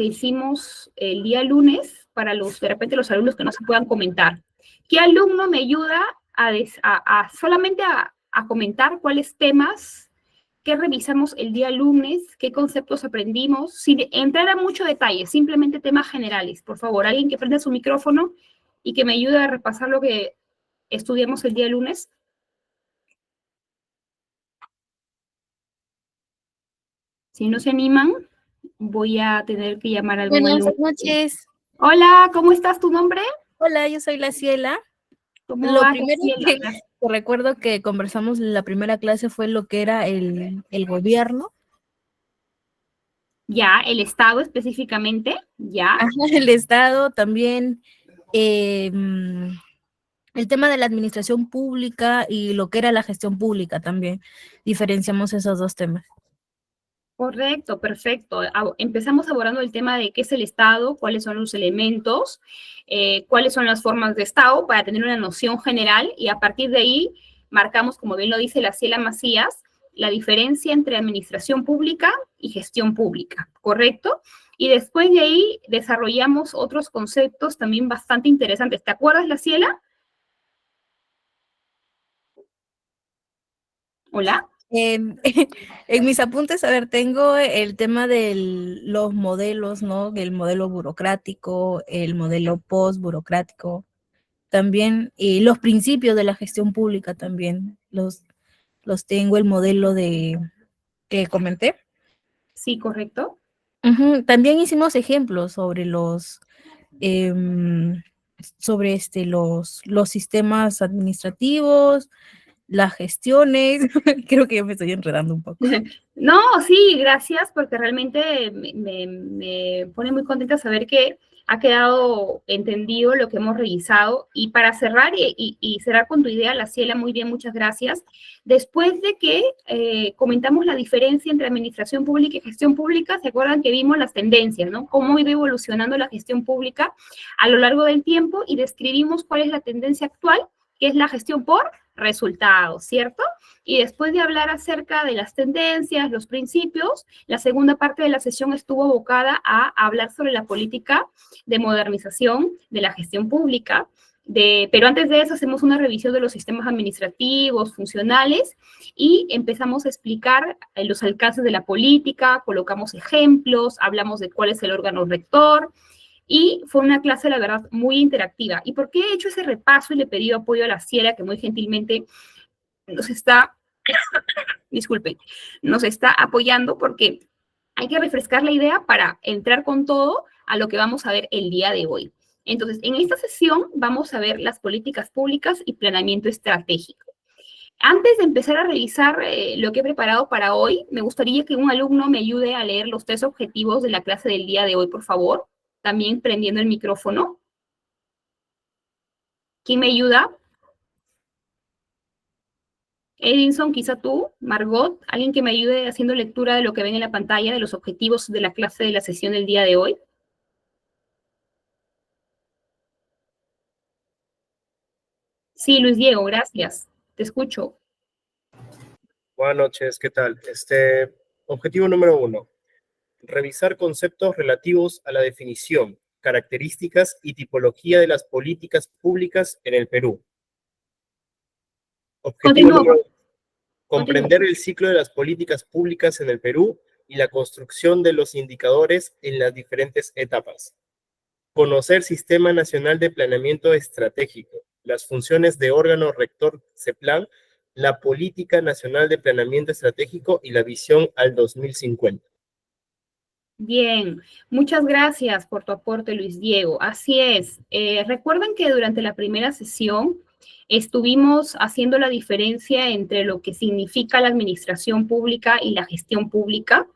que hicimos el día lunes para de repente los alumnos que no se puedan comentar. ¿Qué alumno me ayuda solamente a comentar cuáles temas que revisamos el día lunes, qué conceptos aprendimos, sin entrar a mucho detalle, simplemente temas generales? Por favor, alguien que prenda su micrófono y que me ayude a repasar lo que estudiamos el día lunes. Si no se animan, voy a tener que llamar a algún alumno. Buenas noches. Hola, ¿cómo estás? ¿Tu nombre? Hola, yo soy la Ciela. ¿Cómo Lo va, primero Graciela? que recuerdo que conversamos en la primera clase fue lo que era el gobierno. Ya, el Estado específicamente, ya. Ajá, el Estado también, el tema de la administración pública y lo que era la gestión pública también. Diferenciamos esos dos temas. Correcto, perfecto. Empezamos abordando el tema de qué es el Estado, cuáles son los elementos, cuáles son las formas de Estado para tener una noción general, y a partir de ahí marcamos, como bien lo dice la Ciela Macías, la diferencia entre administración pública y gestión pública, ¿correcto? Y después de ahí desarrollamos otros conceptos también bastante interesantes. ¿Te acuerdas, la Ciela? Hola. En mis apuntes, a ver, tengo el tema de los modelos, ¿no? El modelo burocrático, el modelo post-burocrático, también, y los principios de la gestión pública también, los tengo, el modelo que comenté. Sí, correcto. También hicimos ejemplos sobre los sistemas administrativos, las gestiones. Creo que ya me estoy enredando un poco. No, sí, gracias, porque realmente me pone muy contenta saber que ha quedado entendido lo que hemos revisado. Y para cerrar y cerrar con tu idea, la Ciela, muy bien, muchas gracias. Después de que comentamos la diferencia entre administración pública y gestión pública, ¿se acuerdan que vimos las tendencias, ¿no? Cómo ha ido evolucionando la gestión pública a lo largo del tiempo, y describimos cuál es la tendencia actual, que es la gestión por resultados, ¿cierto? Y después de hablar acerca de las tendencias, los principios, la segunda parte de la sesión estuvo abocada a hablar sobre la política de modernización de la gestión pública. Pero antes de eso hacemos una revisión de los sistemas administrativos, funcionales, y empezamos a explicar los alcances de la política, colocamos ejemplos, hablamos de cuál es el órgano rector, y fue una clase, la verdad, muy interactiva. ¿Y por qué he hecho ese repaso y le he pedido apoyo a la Ciela, que muy gentilmente nos está, disculpen, nos está apoyando? Porque hay que refrescar la idea para entrar con todo a lo que vamos a ver el día de hoy. Entonces, en esta sesión vamos a ver las políticas públicas y planeamiento estratégico. Antes de empezar a revisar lo que he preparado para hoy, me gustaría que un alumno me ayude a leer los 3 objetivos de la clase del día de hoy, por favor. También prendiendo el micrófono. ¿Quién me ayuda? Edinson, quizá tú, Margot, alguien que me ayude haciendo lectura de lo que ven en la pantalla, de los objetivos de la clase de la sesión del día de hoy. Sí, Luis Diego, gracias. Te escucho. Buenas noches, ¿qué tal? Objetivo número 1. Revisar conceptos relativos a la definición, características y tipología de las políticas públicas en el Perú. Objetivo número 2. Comprender el ciclo de las políticas públicas en el Perú y la construcción de los indicadores en las diferentes etapas. Conocer Sistema Nacional de Planeamiento Estratégico, las funciones de órgano rector CEPLAN, la Política Nacional de Planeamiento Estratégico y la visión al 2050. Bien, muchas gracias por tu aporte, Luis Diego. Así es. Recuerden que durante la primera sesión estuvimos haciendo la diferencia entre lo que significa la administración pública y la gestión pública,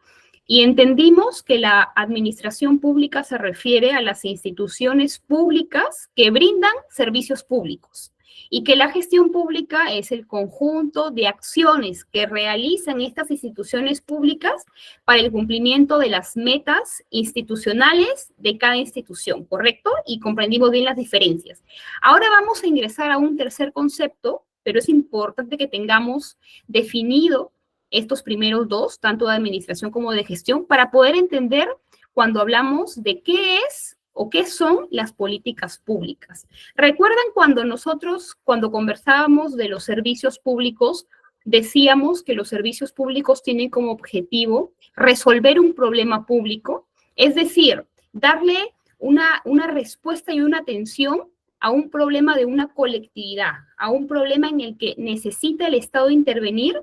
y entendimos que la administración pública se refiere a las instituciones públicas que brindan servicios públicos, y que la gestión pública es el conjunto de acciones que realizan estas instituciones públicas para el cumplimiento de las metas institucionales de cada institución, ¿correcto? Y comprendimos bien las diferencias. Ahora vamos a ingresar a un tercer concepto, pero es importante que tengamos definido estos primeros dos, tanto de administración como de gestión, para poder entender cuando hablamos de qué es o qué son las políticas públicas. ¿Recuerdan cuando conversábamos de los servicios públicos, decíamos que los servicios públicos tienen como objetivo resolver un problema público? Es decir, darle una respuesta y una atención a un problema de una colectividad, a un problema en el que necesita el Estado intervenir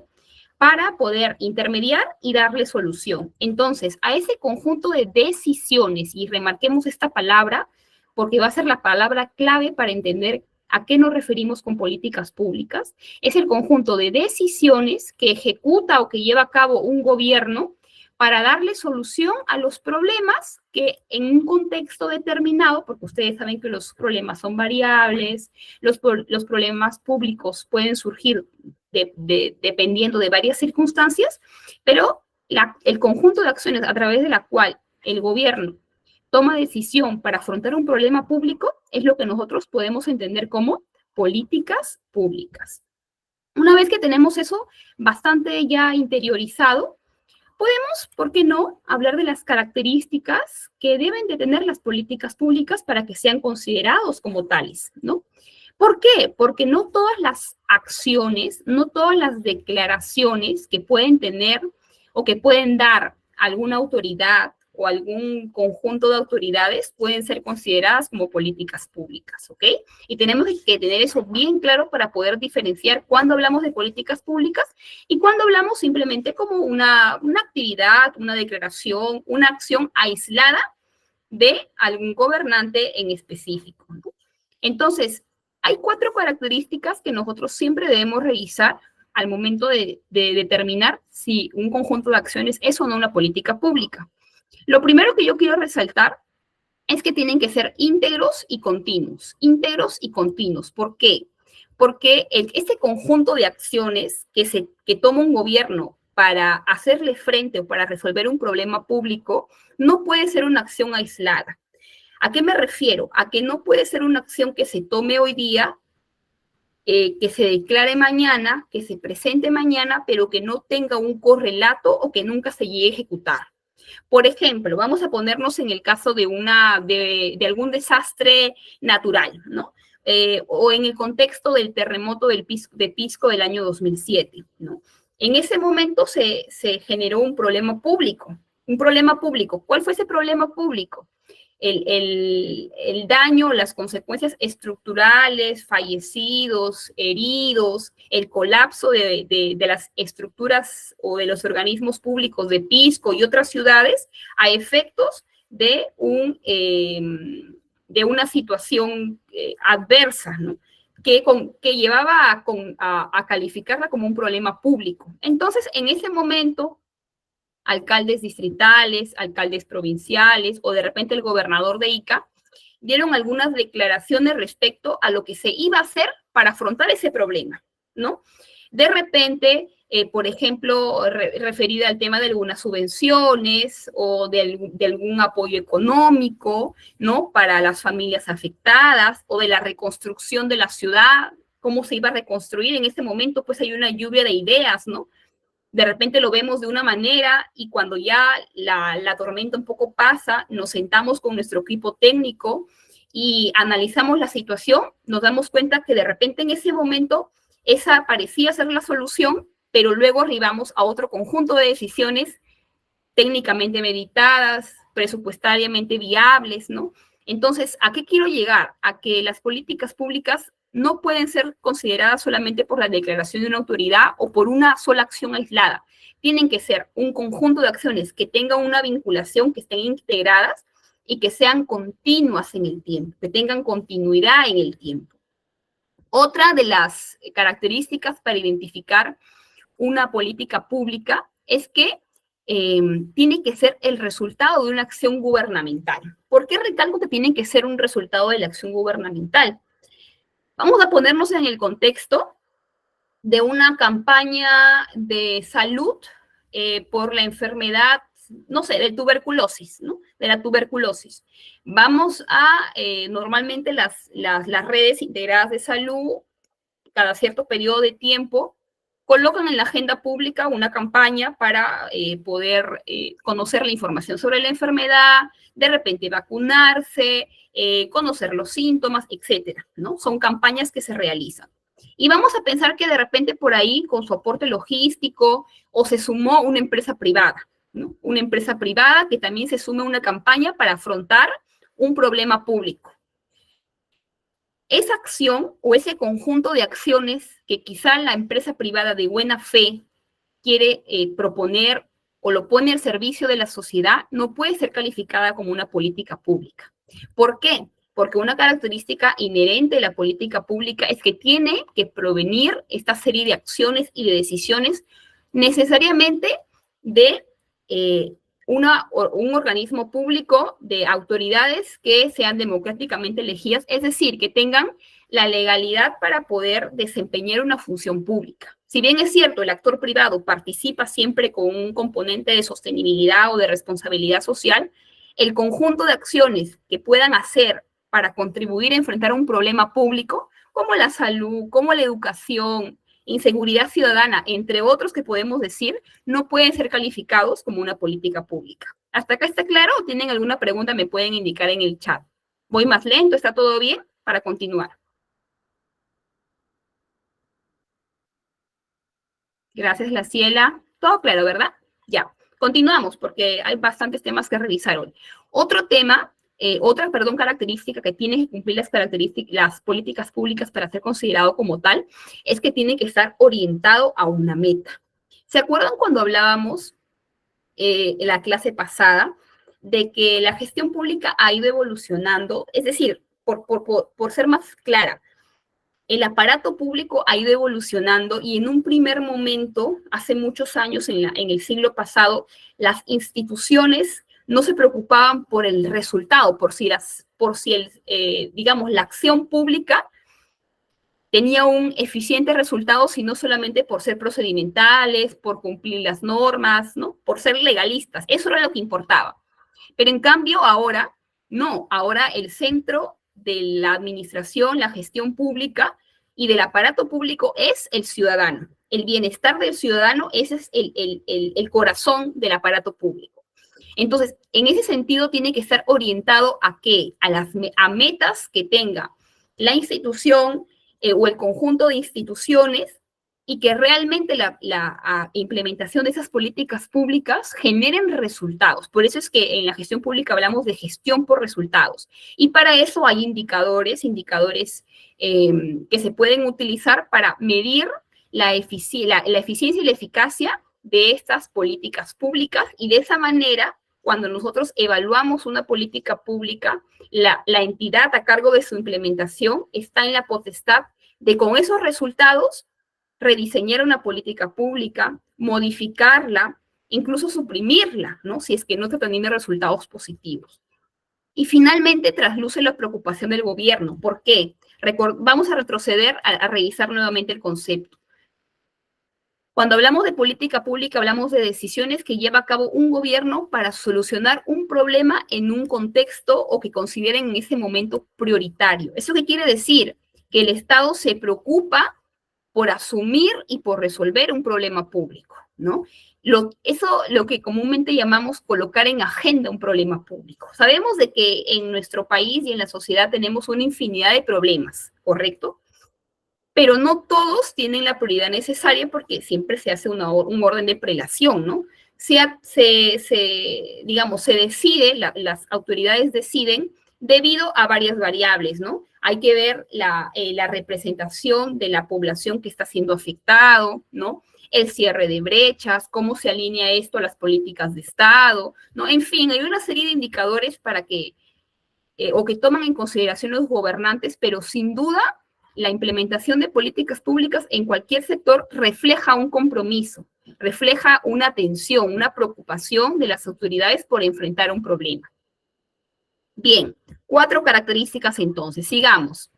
para poder intermediar y darle solución. Entonces, a ese conjunto de decisiones, y remarquemos esta palabra, porque va a ser la palabra clave para entender a qué nos referimos con políticas públicas, es el conjunto de decisiones que ejecuta o que lleva a cabo un gobierno para darle solución a los problemas que en un contexto determinado, porque ustedes saben que los problemas son variables, los problemas públicos pueden surgir dependiendo de varias circunstancias, pero el conjunto de acciones a través de la cual el gobierno toma decisión para afrontar un problema público es lo que nosotros podemos entender como políticas públicas. Una vez que tenemos eso bastante ya interiorizado, podemos, ¿por qué no?, hablar de las características que deben de tener las políticas públicas para que sean considerados como tales, ¿no? ¿Por qué? Porque no todas las acciones, no todas las declaraciones que pueden tener o que pueden dar alguna autoridad o algún conjunto de autoridades pueden ser consideradas como políticas públicas, ¿ok? Y tenemos que tener eso bien claro para poder diferenciar cuando hablamos de políticas públicas y cuando hablamos simplemente como una actividad, una declaración, una acción aislada de algún gobernante en específico, ¿no? Entonces, hay 4 características que nosotros siempre debemos revisar al momento de determinar si un conjunto de acciones es o no una política pública. Lo primero que yo quiero resaltar es que tienen que ser íntegros y continuos. Íntegros y continuos. ¿Por qué? Porque este conjunto de acciones que toma un gobierno para hacerle frente o para resolver un problema público no puede ser una acción aislada. ¿A qué me refiero? A que no puede ser una acción que se tome hoy día, que se declare mañana, que se presente mañana, pero que no tenga un correlato o que nunca se llegue a ejecutar. Por ejemplo, vamos a ponernos en el caso de algún desastre natural, ¿no? O en el contexto del terremoto de Pisco del año 2007, ¿no? En ese momento se generó un problema público. Un problema público. ¿Cuál fue ese problema público? El daño, las consecuencias estructurales, fallecidos, heridos, el colapso de las estructuras o de los organismos públicos de Pisco y otras ciudades a efectos de una situación adversa, ¿no? Que llevaba a calificarla como un problema público. Entonces, en ese momento, alcaldes distritales, alcaldes provinciales o de repente el gobernador de Ica dieron algunas declaraciones respecto a lo que se iba a hacer para afrontar ese problema, ¿no? De repente, por ejemplo, referida al tema de algunas subvenciones o de algún apoyo económico, ¿no?, para las familias afectadas o de la reconstrucción de la ciudad, cómo se iba a reconstruir. En este momento, pues hay una lluvia de ideas, ¿no? De repente lo vemos de una manera y cuando ya la tormenta un poco pasa, nos sentamos con nuestro equipo técnico y analizamos la situación, nos damos cuenta que de repente en ese momento esa parecía ser la solución, pero luego arribamos a otro conjunto de decisiones técnicamente meditadas, presupuestariamente viables, ¿no? Entonces, ¿a qué quiero llegar? A que las políticas públicas no pueden ser consideradas solamente por la declaración de una autoridad o por una sola acción aislada. Tienen que ser un conjunto de acciones que tengan una vinculación, que estén integradas y que sean continuas en el tiempo, que tengan continuidad en el tiempo. Otra de las características para identificar una política pública es que tiene que ser el resultado de una acción gubernamental. ¿Por qué recalco que tiene que ser un resultado de la acción gubernamental? Vamos a ponernos en el contexto de una campaña de salud por la enfermedad, no sé, de tuberculosis, ¿no? De la tuberculosis. Vamos a, normalmente las redes integradas de salud, cada cierto periodo de tiempo, colocan en la agenda pública una campaña para poder conocer la información sobre la enfermedad, de repente vacunarse, conocer los síntomas, etcétera, ¿no? Son campañas que se realizan. Y vamos a pensar que de repente por ahí, con su aporte logístico, o se sumó una empresa privada, ¿no? Una empresa privada que también se sume a una campaña para afrontar un problema público. Esa acción o ese conjunto de acciones que quizá la empresa privada de buena fe quiere proponer o lo pone al servicio de la sociedad, no puede ser calificada como una política pública. ¿Por qué? Porque una característica inherente de la política pública es que tiene que provenir esta serie de acciones y de decisiones necesariamente de un organismo público, de autoridades que sean democráticamente elegidas, es decir, que tengan la legalidad para poder desempeñar una función pública. Si bien es cierto, el actor privado participa siempre con un componente de sostenibilidad o de responsabilidad social, el conjunto de acciones que puedan hacer para contribuir a enfrentar un problema público, como la salud, como la educación, inseguridad ciudadana, entre otros que podemos decir, no pueden ser calificados como una política pública. ¿Hasta acá está claro o tienen alguna pregunta? Me pueden indicar en el chat. ¿Voy más lento? ¿Está todo bien? Para continuar. Gracias, Graciela. Todo claro, ¿verdad? Ya. Continuamos porque hay bastantes temas que revisar hoy. Otro tema, otra característica que tienen que cumplir las políticas públicas para ser considerado como tal, es que tiene que estar orientado a una meta. ¿Se acuerdan cuando hablábamos en la clase pasada de que la gestión pública ha ido evolucionando? Es decir, por ser más clara, el aparato público ha ido evolucionando y en un primer momento, hace muchos años, en el siglo pasado, las instituciones no se preocupaban por el resultado, digamos, la acción pública tenía un eficiente resultado, sino solamente por ser procedimentales, por cumplir las normas, ¿no? Por ser legalistas. Eso era lo que importaba. Pero en cambio ahora, no, ahora el centro de la administración, la gestión pública y del aparato público es el ciudadano. El bienestar del ciudadano, ese es el corazón del aparato público. Entonces, en ese sentido, tiene que estar orientado ¿a qué? A metas que tenga la institución o el conjunto de instituciones y que realmente la implementación de esas políticas públicas generen resultados. Por eso es que en la gestión pública hablamos de gestión por resultados. Y para eso hay indicadores que se pueden utilizar para medir la eficiencia y la eficacia de estas políticas públicas, y de esa manera, cuando nosotros evaluamos una política pública, la entidad a cargo de su implementación está en la potestad de, con esos resultados, rediseñar una política pública, modificarla, incluso suprimirla, ¿no? Si es que no está teniendo resultados positivos. Y finalmente trasluce la preocupación del gobierno. ¿Por qué? Vamos a retroceder a revisar nuevamente el concepto. Cuando hablamos de política pública, hablamos de decisiones que lleva a cabo un gobierno para solucionar un problema en un contexto o que consideren en ese momento prioritario. ¿Eso qué quiere decir? Que el Estado se preocupa por asumir y por resolver un problema público, ¿no? Eso lo que comúnmente llamamos colocar en agenda un problema público. Sabemos de que en nuestro país y en la sociedad tenemos una infinidad de problemas, ¿correcto? Pero no todos tienen la prioridad necesaria porque siempre se hace un orden de prelación, ¿no? Digamos, se decide, las autoridades deciden debido a varias variables, ¿no? Hay que ver la representación de la población que está siendo afectado, ¿no? El cierre de brechas, cómo se alinea esto a las políticas de Estado, ¿no? En fin, hay una serie de indicadores para que toman en consideración los gobernantes, pero sin duda la implementación de políticas públicas en cualquier sector refleja un compromiso, refleja una atención, una preocupación de las autoridades por enfrentar un problema. Bien, 4 características entonces, sigamos.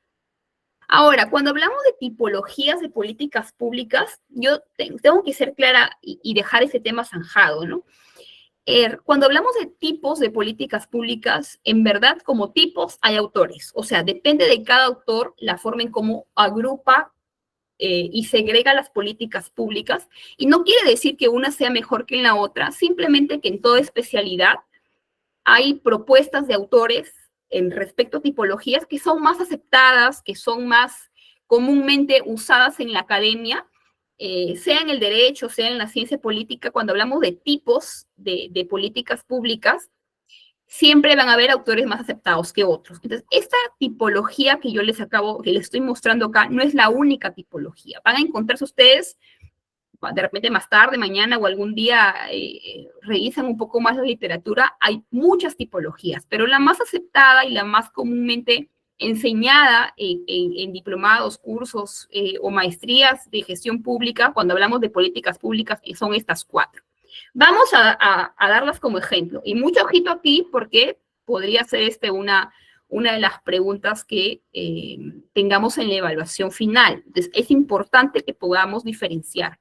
Ahora, cuando hablamos de tipologías de políticas públicas, yo tengo que ser clara y dejar ese tema zanjado, ¿no? Cuando hablamos de tipos de políticas públicas, en verdad, como tipos hay autores. O sea, depende de cada autor la forma en cómo agrupa y segrega las políticas públicas. Y no quiere decir que una sea mejor que la otra, simplemente que en toda especialidad hay propuestas de autores en respecto a tipologías que son más aceptadas, que son más comúnmente usadas en la academia, sea en el derecho, sea en la ciencia política. Cuando hablamos de tipos de políticas públicas, siempre van a haber autores más aceptados que otros. Entonces, esta tipología que yo les estoy mostrando acá, no es la única tipología. Van a encontrarse ustedes, de repente más tarde, mañana o algún día, revisan un poco más la literatura, hay muchas tipologías, pero la más aceptada y la más comúnmente enseñada en diplomados, cursos o maestrías de gestión pública, cuando hablamos de políticas públicas, son estas 4. Vamos a darlas como ejemplo. Y mucho ojito aquí porque podría ser una de las preguntas que tengamos en la evaluación final. Entonces, es importante que podamos diferenciar.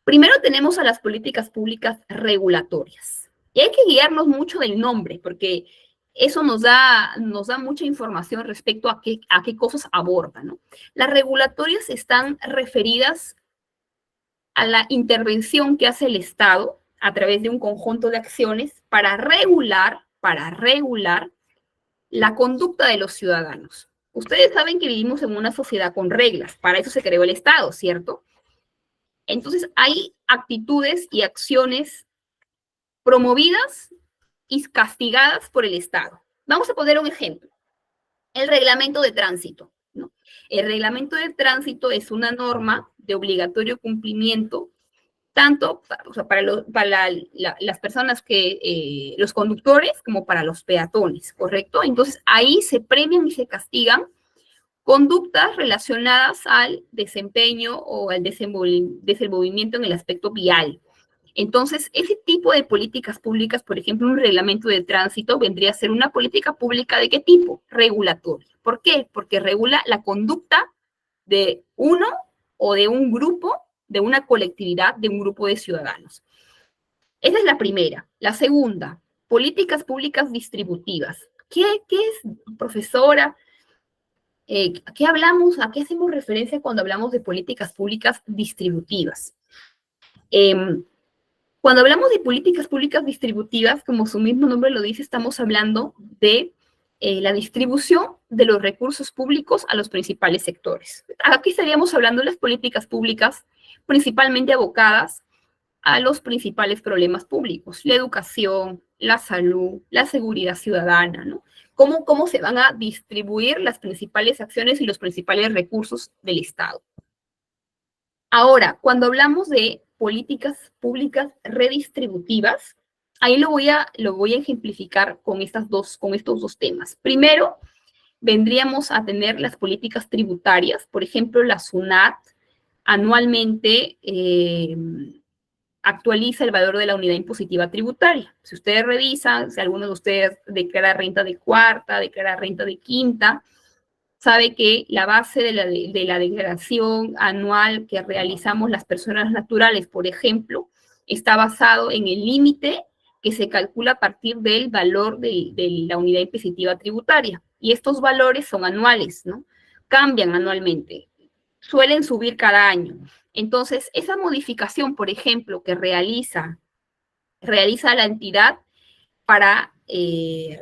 Primero tenemos a las políticas públicas regulatorias. Y hay que guiarnos mucho del nombre, porque eso nos da mucha información respecto a qué cosas abordan, ¿no? Las regulatorias están referidas a la intervención que hace el Estado a través de un conjunto de acciones para regular la conducta de los ciudadanos. Ustedes saben que vivimos en una sociedad con reglas, para eso se creó el Estado, ¿cierto? Entonces, hay actitudes y acciones promovidas y castigadas por el Estado. Vamos a poner un ejemplo. El reglamento de tránsito, ¿no? El reglamento de tránsito es una norma de obligatorio cumplimiento, tanto para las personas los conductores, como para los peatones, ¿correcto? Entonces, ahí se premian y se castigan conductas relacionadas al desempeño o al desenvolvimiento en el aspecto vial. Entonces, ese tipo de políticas públicas, por ejemplo, un reglamento de tránsito vendría a ser una política pública ¿de qué tipo? Regulatoria. ¿Por qué? Porque regula la conducta de uno o de un grupo, de una colectividad, de un grupo de ciudadanos. Esa es la primera. La segunda, políticas públicas distributivas. ¿Qué es, profesora? ¿Qué hablamos? ¿A qué hacemos referencia cuando hablamos de políticas públicas distributivas? Cuando hablamos de políticas públicas distributivas, como su mismo nombre lo dice, estamos hablando de la distribución de los recursos públicos a los principales sectores. Aquí estaríamos hablando de las políticas públicas principalmente abocadas a los principales problemas públicos, la educación, la salud, la seguridad ciudadana, ¿no? ¿Cómo se van a distribuir las principales acciones y los principales recursos del Estado? Ahora, cuando hablamos de políticas públicas redistributivas, ahí lo voy a ejemplificar con estos dos temas. Primero, vendríamos a tener las políticas tributarias. Por ejemplo, la SUNAT anualmente actualiza el valor de la unidad impositiva tributaria. Si ustedes revisan, si alguno de ustedes declara renta de cuarta, declara renta de quinta, sabe que la base de la declaración anual que realizamos las personas naturales, por ejemplo, está basado en el límite que se calcula a partir del valor de la unidad impositiva tributaria. Y estos valores son anuales, ¿no? Cambian anualmente, suelen subir cada año. Entonces, esa modificación, por ejemplo, que realiza la entidad para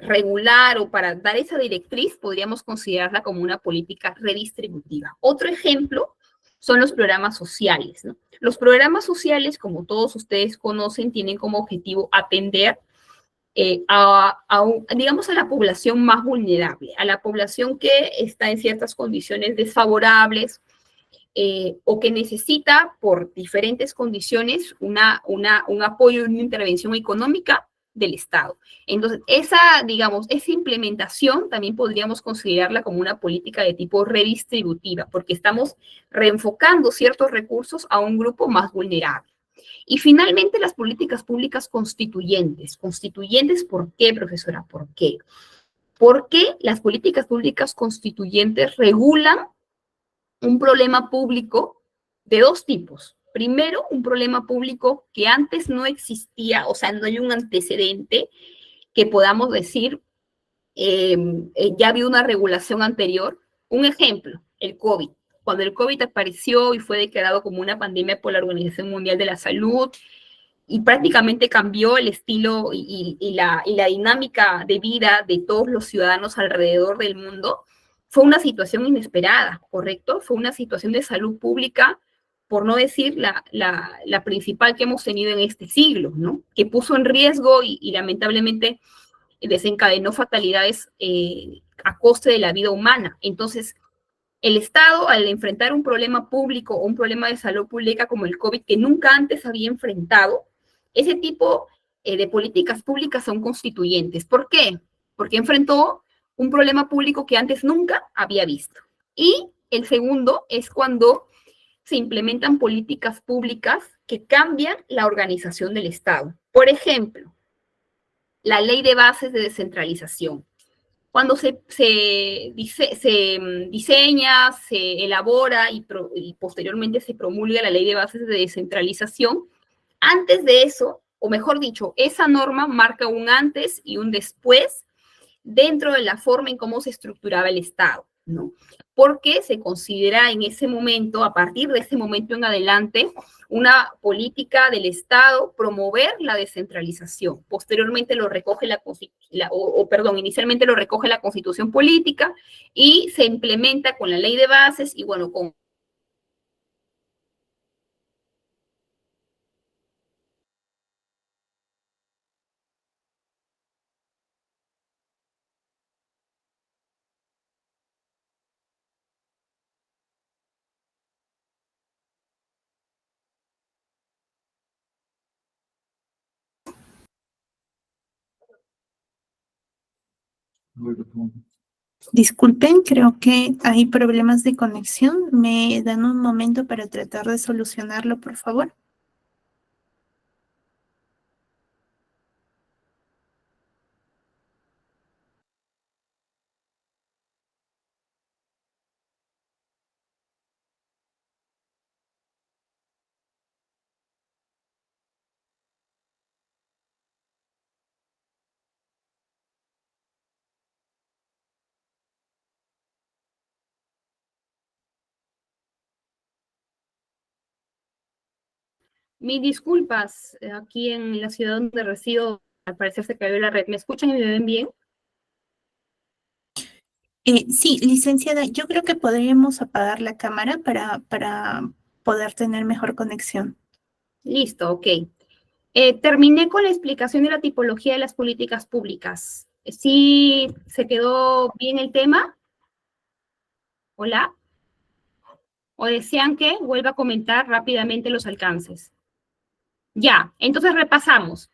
regular o para dar esa directriz, podríamos considerarla como una política redistributiva. Otro ejemplo son los programas sociales, ¿no? Los programas sociales, como todos ustedes conocen, tienen como objetivo atender digamos, a la población más vulnerable, a la población que está en ciertas condiciones desfavorables, o que necesita por diferentes condiciones un apoyo, una intervención económica del Estado. Entonces, esa implementación también podríamos considerarla como una política de tipo redistributiva, porque estamos reenfocando ciertos recursos a un grupo más vulnerable. Y finalmente, las políticas públicas constituyentes. ¿Constituyentes por qué, profesora? ¿Por qué? Porque las políticas públicas constituyentes regulan un problema público de dos tipos. Primero, un problema público que antes no existía, o sea, no hay un antecedente que podamos decir, ya había una regulación anterior. Un ejemplo, el COVID. cuando el COVID apareció y fue declarado como una pandemia por la Organización Mundial de la Salud, y prácticamente cambió el estilo y la dinámica de vida de todos los ciudadanos alrededor del mundo, fue una situación inesperada, ¿correcto? Fue una situación de salud pública, por no decir la principal que hemos tenido en este siglo, ¿no? Que puso en riesgo y lamentablemente desencadenó fatalidades a coste de la vida humana. Entonces, el Estado, al enfrentar un problema público o un problema de salud pública como el COVID, que nunca antes había enfrentado, ese tipo de políticas públicas son constituyentes. ¿Por qué? Porque enfrentó un problema público que antes nunca había visto. Y el segundo es cuando se implementan políticas públicas que cambian la organización del Estado. Por ejemplo, la ley de bases de descentralización. Cuando se diseña, se elabora y posteriormente se promulga la ley de bases de descentralización, antes de eso, o mejor dicho, esa norma marca un antes y un después dentro de la forma en cómo se estructuraba el Estado, ¿no? Porque se considera en ese momento, a partir de ese momento en adelante, una política del Estado promover la descentralización. Posteriormente lo recoge inicialmente lo recoge la Constitución Política y se implementa con la Ley de Bases y bueno, con Disculpen, creo que hay problemas de conexión. ¿Me dan un momento para tratar de solucionarlo, por favor? mis disculpas, aquí en la ciudad donde resido, al parecer se cayó la red. ¿Me escuchan y me ven bien? Sí, licenciada, yo creo que podríamos apagar la cámara para poder tener mejor conexión. Listo, ok. Terminé con la explicación de la tipología de las políticas públicas. ¿Sí se quedó bien el tema? ¿Hola? ¿O desean que vuelva a comentar rápidamente los alcances? Ya, entonces repasamos.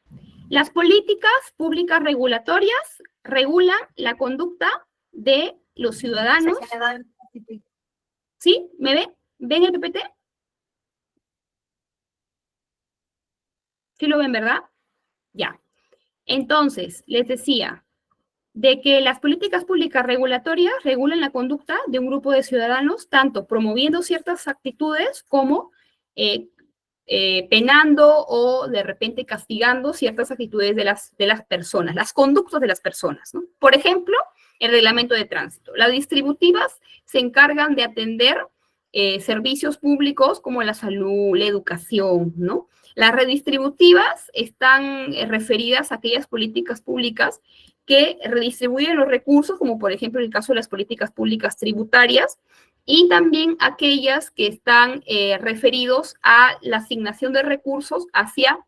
Las políticas públicas regulatorias regulan la conducta de los ciudadanos. ¿Sí? ¿Me ven? ¿Ven el PPT? ¿Sí lo ven, verdad? Ya. Entonces, les decía de que las políticas públicas regulatorias regulan la conducta de un grupo de ciudadanos, tanto promoviendo ciertas actitudes como penando o de repente castigando ciertas actitudes de las personas, las conductas de las personas, ¿no? Por ejemplo, el reglamento de tránsito. Las distributivas se encargan de atender servicios públicos como la salud, la educación, ¿no? Las redistributivas están referidas a aquellas políticas públicas que redistribuyen los recursos, como por ejemplo en el caso de las políticas públicas tributarias, y también aquellas que están referidos a la asignación de recursos hacia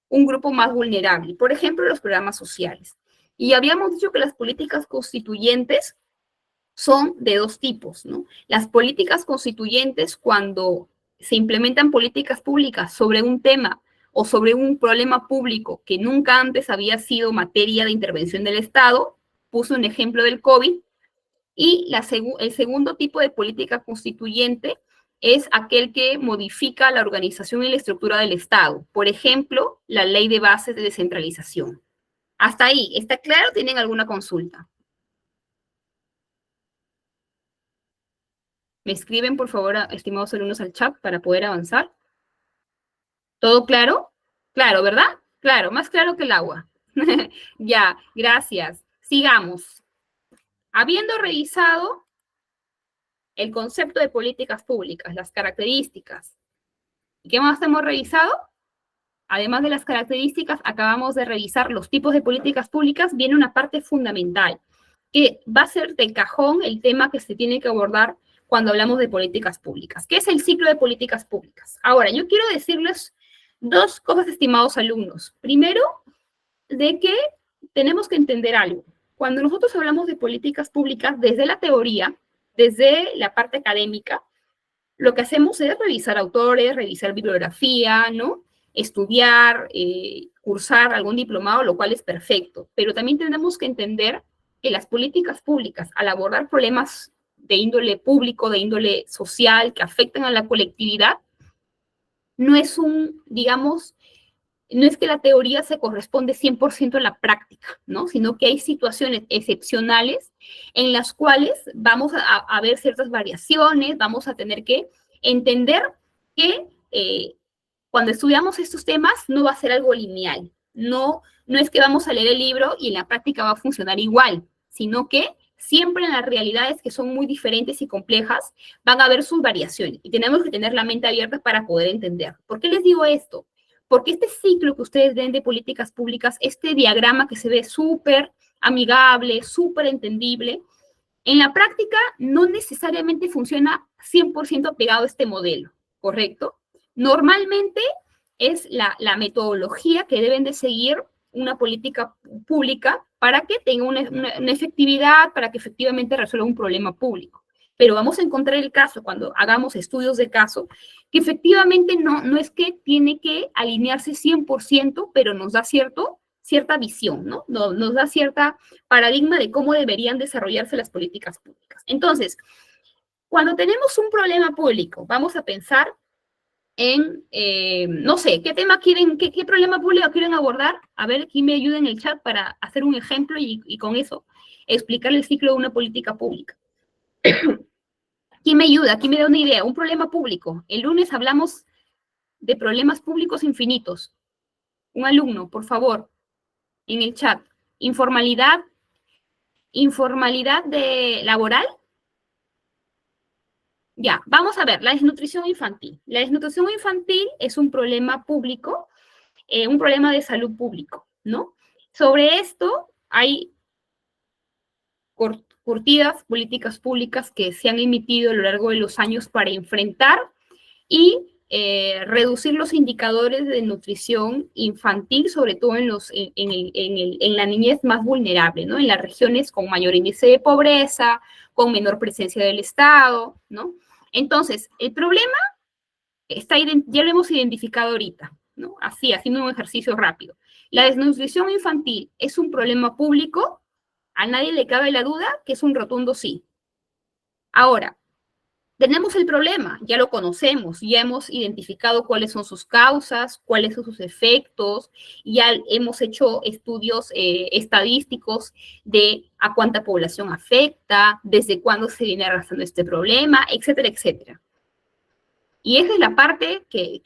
un grupo más vulnerable, por ejemplo, los programas sociales. Y habíamos dicho que las políticas constituyentes son de dos tipos, ¿no? Las políticas constituyentes, cuando se implementan políticas públicas sobre un tema o sobre un problema público que nunca antes había sido materia de intervención del Estado, puso un ejemplo del COVID, y el segundo tipo de política constituyente es aquel que modifica la organización y la estructura del Estado. Por ejemplo, la ley de bases de descentralización. Hasta ahí, ¿está claro? ¿Tienen alguna consulta? Me escriben, por favor, estimados alumnos, al chat para poder avanzar. ¿Todo claro? Claro, ¿verdad? Claro, más claro que el agua. Ya, gracias. Sigamos. Habiendo revisado el concepto de políticas públicas, las características. ¿Y qué más hemos revisado? Además de las características, acabamos de revisar los tipos de políticas públicas. Viene una parte fundamental, que va a ser de cajón el tema que se tiene que abordar cuando hablamos de políticas públicas, que es el ciclo de políticas públicas. Ahora, yo quiero decirles dos cosas, estimados alumnos. Primero, de que tenemos que entender algo. Cuando nosotros hablamos de políticas públicas desde la teoría, desde la parte académica, lo que hacemos es revisar autores, revisar bibliografía, ¿no? Estudiar, cursar algún diplomado, lo cual es perfecto. Pero también tenemos que entender que las políticas públicas, al abordar problemas de índole público, de índole social, que afectan a la colectividad, no es digamos, no es que la teoría se corresponde 100% a la práctica, ¿no? Sino que hay situaciones excepcionales en las cuales vamos a ver ciertas variaciones, vamos a tener que entender que cuando estudiamos estos temas no va a ser algo lineal, no es que vamos a leer el libro y en la práctica va a funcionar igual, sino que siempre en las realidades que son muy diferentes y complejas van a haber sus variaciones y tenemos que tener la mente abierta para poder entender. ¿Por qué les digo esto? Porque este ciclo que ustedes ven de políticas públicas, este diagrama que se ve súper amigable, súper entendible, en la práctica no necesariamente funciona 100% pegado a este modelo, ¿correcto? Normalmente es la metodología que deben de seguir una política pública para que tenga una efectividad, para que efectivamente resuelva un problema público. Pero vamos a encontrar el caso, cuando hagamos estudios de caso, que efectivamente no es que tiene que alinearse 100%, pero nos da cierta visión, ¿no? Nos da cierta paradigma de cómo deberían desarrollarse las políticas públicas. Entonces, cuando tenemos un problema público, vamos a pensar en, no sé, ¿qué tema quieren, qué problema público quieren abordar? A ver, aquí me ayuda en el chat para hacer un ejemplo y con eso explicar el ciclo de una política pública. ¿Quién me ayuda? ¿Quién me da una idea? Un problema público. El lunes hablamos de problemas públicos infinitos. Un alumno, por favor, en el chat. Informalidad laboral. Ya, vamos a ver, la desnutrición infantil. La desnutrición infantil es un problema público, un problema de salud público, ¿no? Sobre esto hay curtidas políticas públicas que se han emitido a lo largo de los años para enfrentar y reducir los indicadores de nutrición infantil, sobre todo en la niñez más vulnerable, ¿no? En las regiones con mayor índice de pobreza, con menor presencia del Estado, ¿no? Entonces, el problema ya lo hemos identificado ahorita, ¿no? Así, haciendo un ejercicio rápido. La desnutrición infantil es un problema público. A nadie le cabe la duda que es un rotundo sí. Ahora, tenemos el problema, ya lo conocemos, ya hemos identificado cuáles son sus causas, cuáles son sus efectos, ya hemos hecho estudios estadísticos de a cuánta población afecta, desde cuándo se viene arrastrando este problema, etcétera, etcétera. Y esa es la parte que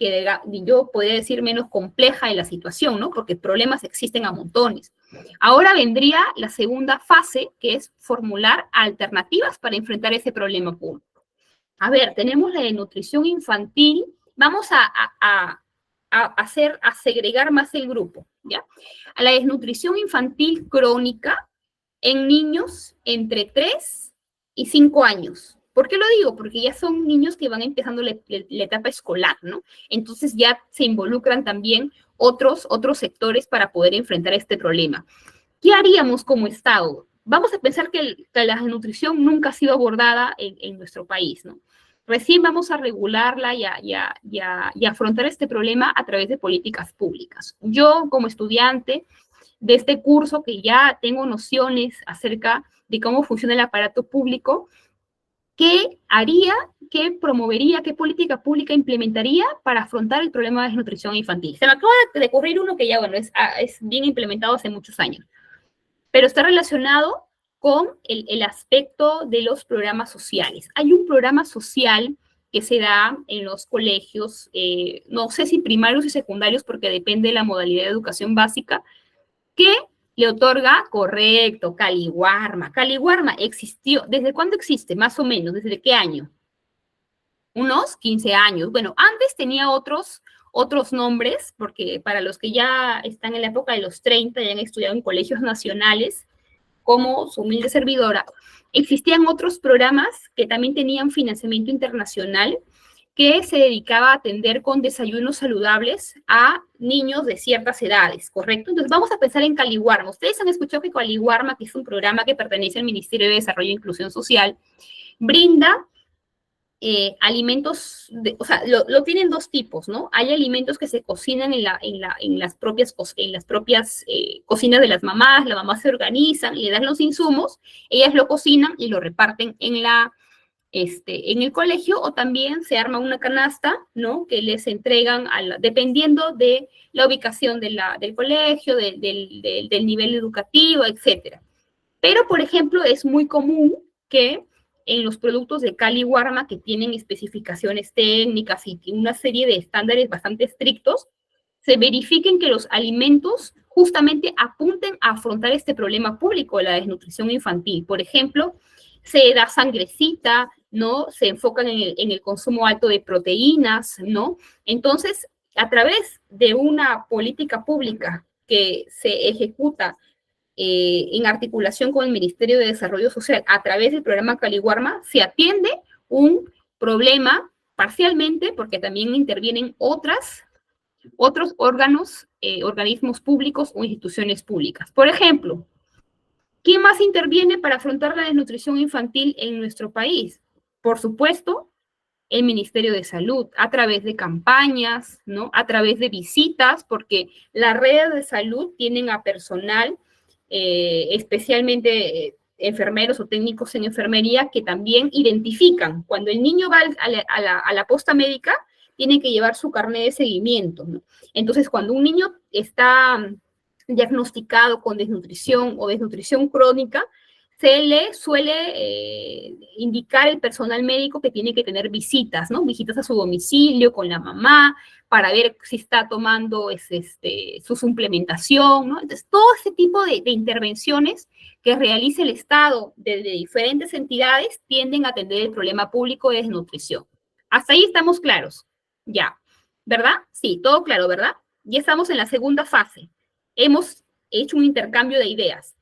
yo podría decir menos compleja de la situación, ¿no? Porque problemas existen a montones. Ahora vendría la segunda fase, que es formular alternativas para enfrentar ese problema público. A ver, tenemos la desnutrición infantil. Vamos a segregar más el grupo, ¿ya? A la desnutrición infantil crónica en niños entre 3 y 5 años. ¿Por qué lo digo? Porque ya son niños que van empezando la etapa escolar, ¿no? Entonces ya se involucran también otros sectores para poder enfrentar este problema. ¿Qué haríamos como Estado? Vamos a pensar que la desnutrición nunca ha sido abordada en nuestro país, ¿no? Recién vamos a regularla y afrontar este problema a través de políticas públicas. Yo, como estudiante de este curso, que ya tengo nociones acerca de cómo funciona el aparato público, ¿qué haría, qué promovería, qué política pública implementaría para afrontar el problema de desnutrición infantil? Se me acaba de ocurrir uno que ya, bueno, es bien implementado hace muchos años, pero está relacionado con el aspecto de los programas sociales. Hay un programa social que se da en los colegios, no sé si primarios y secundarios, porque depende de la modalidad de educación básica, que Le otorga, correcto, Caliwarma. Caliwarma existió, ¿desde cuándo existe? Más o menos, ¿desde qué año? Unos 15 años. Bueno, antes tenía otros nombres, porque para los que ya están en la época de los 30 y han estudiado en colegios nacionales, como su humilde servidora, existían otros programas que también tenían financiamiento internacional, que se dedicaba a atender con desayunos saludables a niños de ciertas edades, ¿correcto? Entonces vamos a pensar en Caliwarma. Ustedes han escuchado que Caliwarma, que es un programa que pertenece al Ministerio de Desarrollo e Inclusión Social, brinda alimentos, o sea, lo tienen dos tipos, ¿no? Hay alimentos que se cocinan en las propias cocinas de las mamás, las mamás se organizan, le dan los insumos, ellas lo cocinan y lo reparten en el colegio, o también se arma una canasta, ¿no? Que les entregan, dependiendo de la ubicación del colegio, del nivel educativo, etc. Pero, por ejemplo, es muy común que en los productos de Caliwarma, que tienen especificaciones técnicas y una serie de estándares bastante estrictos, se verifiquen que los alimentos justamente apunten a afrontar este problema público de la desnutrición infantil. Por ejemplo, se da sangrecita, ¿no? Se enfocan en el consumo alto de proteínas, ¿no? Entonces, a través de una política pública que se ejecuta en articulación con el Ministerio de Desarrollo Social a través del programa Caliwarma, se atiende un problema parcialmente, porque también intervienen otros organismos públicos o instituciones públicas. Por ejemplo, ¿quién más interviene para afrontar la desnutrición infantil en nuestro país? Por supuesto, el Ministerio de Salud, a través de campañas, ¿no? A través de visitas, porque las redes de salud tienen a personal, especialmente enfermeros o técnicos en enfermería, que también identifican. Cuando el niño va a la posta médica, tiene que llevar su carnet de seguimiento, ¿no? Entonces, cuando un niño está diagnosticado con desnutrición o desnutrición crónica, se le suele indicar el personal médico que tiene que tener visitas, ¿no? Visitas a su domicilio con la mamá para ver si está tomando su suplementación, ¿no? Entonces, todo este tipo de intervenciones que realiza el Estado desde diferentes entidades tienden a atender el problema público de desnutrición. Hasta ahí estamos claros. Ya, ¿verdad? Sí, todo claro, ¿verdad? Ya estamos en la segunda fase. Hemos hecho un intercambio de ideas.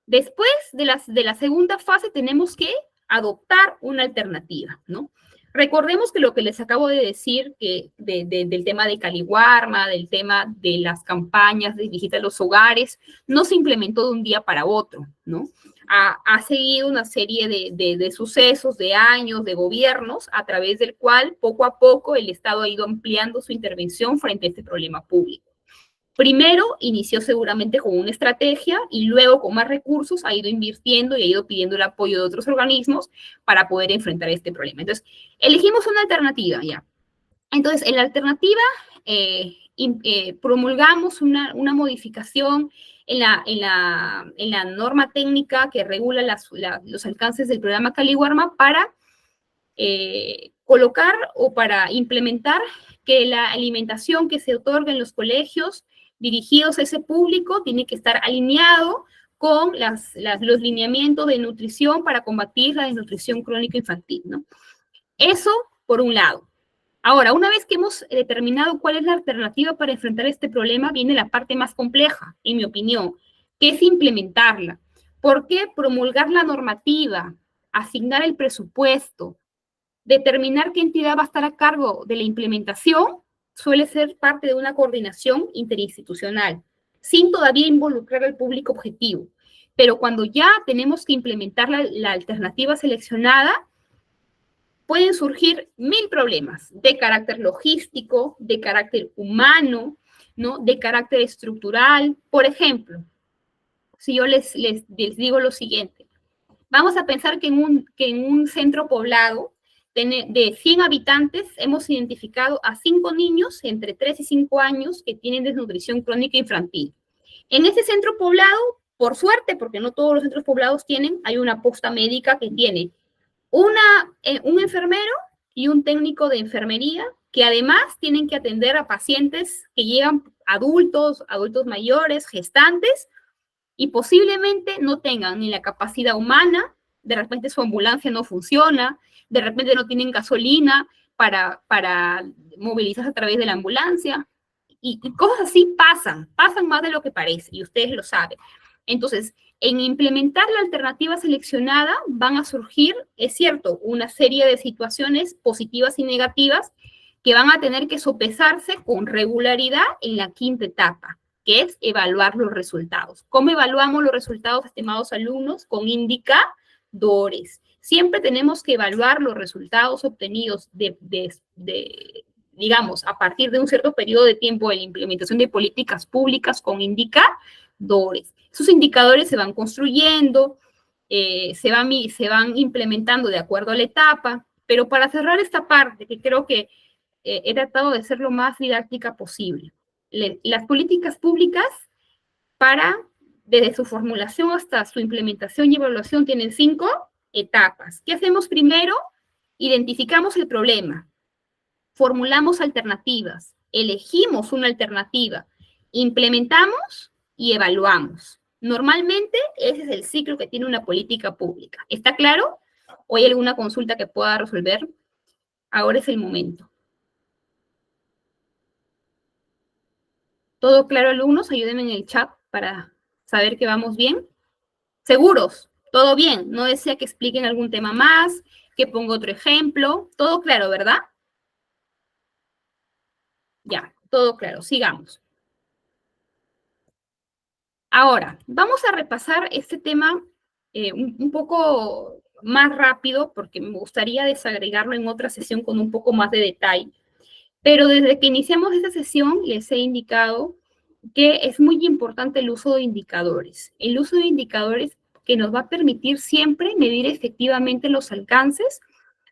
Después de la segunda fase tenemos que adoptar una alternativa, ¿no? Recordemos que lo que les acabo de decir, que del tema de Caliwarma, del tema de las campañas de visita a los hogares, no se implementó de un día para otro, ¿no? Ha seguido una serie de sucesos, de años, de gobiernos, a través del cual poco a poco el Estado ha ido ampliando su intervención frente a este problema público. Primero inició seguramente con una estrategia y luego con más recursos ha ido invirtiendo y ha ido pidiendo el apoyo de otros organismos para poder enfrentar este problema. Entonces, elegimos una alternativa ya. Entonces, en la alternativa promulgamos una modificación en la norma técnica que regula los alcances del programa Caliwarma para colocar o para implementar que la alimentación que se otorga en los colegios dirigidos a ese público tiene que estar alineado con los lineamientos de nutrición para combatir la desnutrición crónica infantil, ¿no? Eso por un lado. Ahora, una vez que hemos determinado cuál es la alternativa para enfrentar este problema, viene la parte más compleja, en mi opinión, que es implementarla. ¿Por qué promulgar la normativa, asignar el presupuesto, determinar qué entidad va a estar a cargo de la implementación? Suele ser parte de una coordinación interinstitucional, sin todavía involucrar al público objetivo. Pero cuando ya tenemos que implementar la alternativa seleccionada, pueden surgir 1000 problemas de carácter logístico, de carácter humano, ¿no? De carácter estructural. Por ejemplo, si yo les digo lo siguiente, vamos a pensar que en un centro poblado de 100 habitantes hemos identificado a 5 niños entre 3 y 5 años que tienen desnutrición crónica infantil. En ese centro poblado, por suerte, porque no todos los centros poblados tienen, hay una posta médica que tiene un enfermero y un técnico de enfermería que además tienen que atender a pacientes que llegan adultos mayores, gestantes, y posiblemente no tengan ni la capacidad humana, de repente su ambulancia no funciona, de repente no tienen gasolina para movilizarse a través de la ambulancia, y cosas así pasan más de lo que parece, y ustedes lo saben. Entonces, en implementar la alternativa seleccionada van a surgir, es cierto, una serie de situaciones positivas y negativas que van a tener que sopesarse con regularidad en la quinta etapa, que es evaluar los resultados. ¿Cómo evaluamos los resultados, estimados alumnos? Con indicadores. Siempre tenemos que evaluar los resultados obtenidos digamos, a partir de un cierto periodo de tiempo de la implementación de políticas públicas con indicadores. Esos indicadores se van construyendo, se van implementando de acuerdo a la etapa, pero para cerrar esta parte, que creo que he tratado de ser lo más didáctica posible, las políticas públicas desde su formulación hasta su implementación y evaluación tienen 5 etapas. ¿Qué hacemos primero? Identificamos el problema, formulamos alternativas, elegimos una alternativa, implementamos y evaluamos. Normalmente ese es el ciclo que tiene una política pública. ¿Está claro? ¿O hay alguna consulta que pueda resolver? Ahora es el momento. ¿Todo claro, alumnos? Ayúdenme en el chat para saber que vamos bien. ¿Seguros? ¿Todo bien? No desea que expliquen algún tema más, que ponga otro ejemplo. Todo claro, ¿verdad? Ya, todo claro. Sigamos. Ahora, vamos a repasar este tema un poco más rápido, porque me gustaría desagregarlo en otra sesión con un poco más de detalle. Pero desde que iniciamos esta sesión les he indicado que es muy importante el uso de indicadores. El uso de indicadores que nos va a permitir siempre medir efectivamente los alcances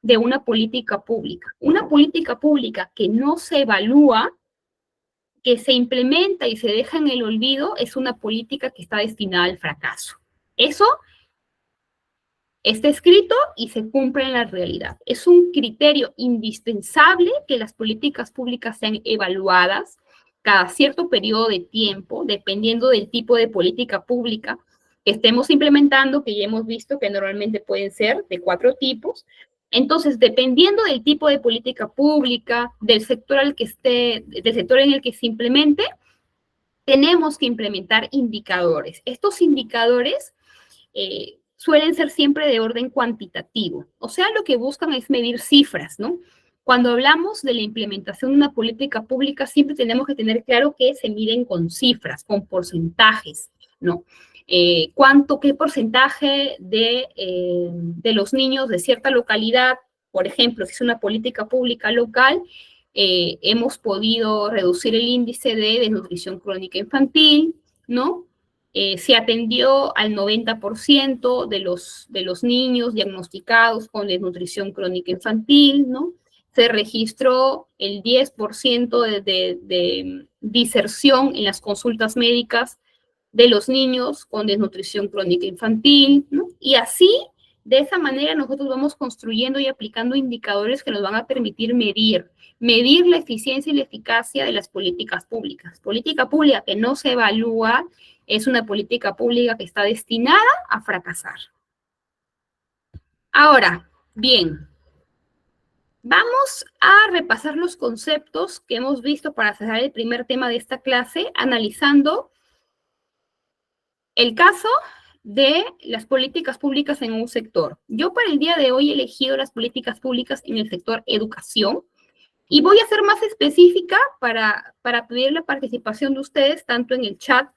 de una política pública. Una política pública que no se evalúa, que se implementa y se deja en el olvido, es una política que está destinada al fracaso. Eso está escrito y se cumple en la realidad. Es un criterio indispensable que las políticas públicas sean evaluadas cada cierto periodo de tiempo, dependiendo del tipo de política pública que estemos implementando, que ya hemos visto que normalmente pueden ser de 4 tipos. Entonces, dependiendo del tipo de política pública, del sector en el que se implemente, tenemos que implementar indicadores. Estos indicadores suelen ser siempre de orden cuantitativo. O sea, lo que buscan es medir cifras, ¿no? Cuando hablamos de la implementación de una política pública, siempre tenemos que tener claro que se miden con cifras, con porcentajes, ¿no? ¿Qué porcentaje de los niños de cierta localidad, por ejemplo, si es una política pública local, hemos podido reducir el índice de desnutrición crónica infantil, ¿no? Se atendió al 90% de los niños diagnosticados con desnutrición crónica infantil, ¿no? Se registró el 10% de diserción en las consultas médicas de los niños con desnutrición crónica infantil, ¿no? Y así, de esa manera, nosotros vamos construyendo y aplicando indicadores que nos van a permitir medir la eficiencia y la eficacia de las políticas públicas. Política pública que no se evalúa es una política pública que está destinada a fracasar. Ahora, bien, vamos a repasar los conceptos que hemos visto para cerrar el primer tema de esta clase, analizando el caso de las políticas públicas en un sector. Yo para el día de hoy he elegido las políticas públicas en el sector educación y voy a ser más específica para pedir la participación de ustedes, tanto en el chat,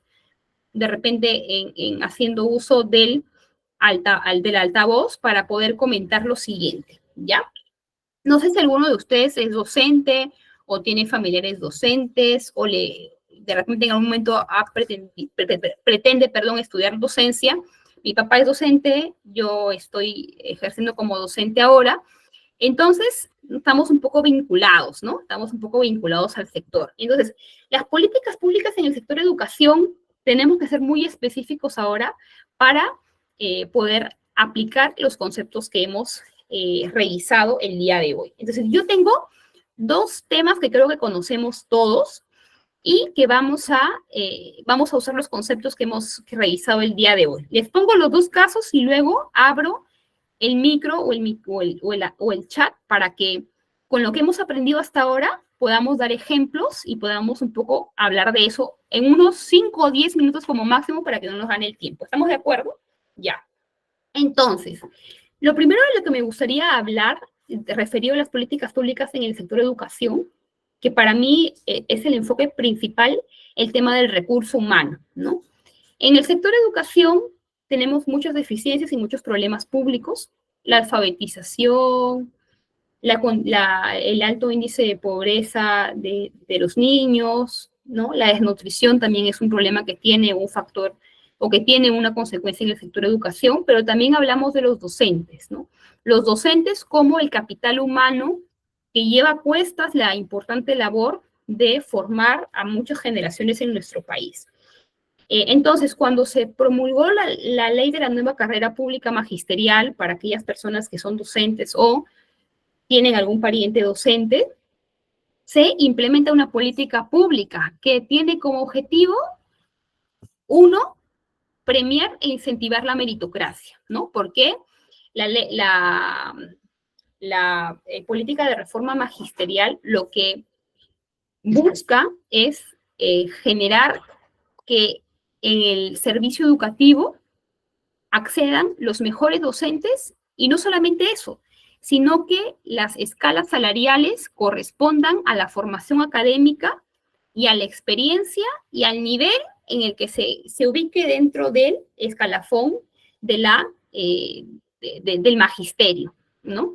de repente haciendo uso del altavoz para poder comentar lo siguiente, ¿ya? No sé si alguno de ustedes es docente o tiene familiares docentes o de repente en algún momento pretende estudiar docencia. Mi papá es docente, yo estoy ejerciendo como docente ahora. Entonces, estamos un poco vinculados, ¿no? Estamos un poco vinculados al sector. Entonces, las políticas públicas en el sector educación tenemos que ser muy específicos ahora para poder aplicar los conceptos que hemos revisado el día de hoy. Entonces, yo tengo 2 temas que creo que conocemos todos, y que vamos a usar los conceptos que hemos revisado el día de hoy. Les pongo los dos casos y luego abro el micro o el chat para que con lo que hemos aprendido hasta ahora podamos dar ejemplos y podamos un poco hablar de eso en unos 5 o 10 minutos como máximo para que no nos gane el tiempo. ¿Estamos de acuerdo? Ya. Entonces, lo primero de lo que me gustaría hablar, referido a las políticas públicas en el sector educación, que para mí es el enfoque principal, el tema del recurso humano, ¿no? En el sector educación tenemos muchas deficiencias y muchos problemas públicos, la alfabetización, el alto índice de pobreza de los niños, ¿no? La desnutrición también es un problema que tiene un factor o que tiene una consecuencia en el sector educación, pero también hablamos de los docentes, ¿no? Los docentes como el capital humano que lleva a cuestas la importante labor de formar a muchas generaciones en nuestro país. Entonces, cuando se promulgó la ley de la nueva carrera pública magisterial para aquellas personas que son docentes o tienen algún pariente docente, se implementa una política pública que tiene como objetivo, uno, premiar e incentivar la meritocracia, ¿no? Porque la política de reforma magisterial lo que busca es generar que en el servicio educativo accedan los mejores docentes y no solamente eso, sino que las escalas salariales correspondan a la formación académica y a la experiencia y al nivel en el que se ubique dentro del escalafón del magisterio, ¿no?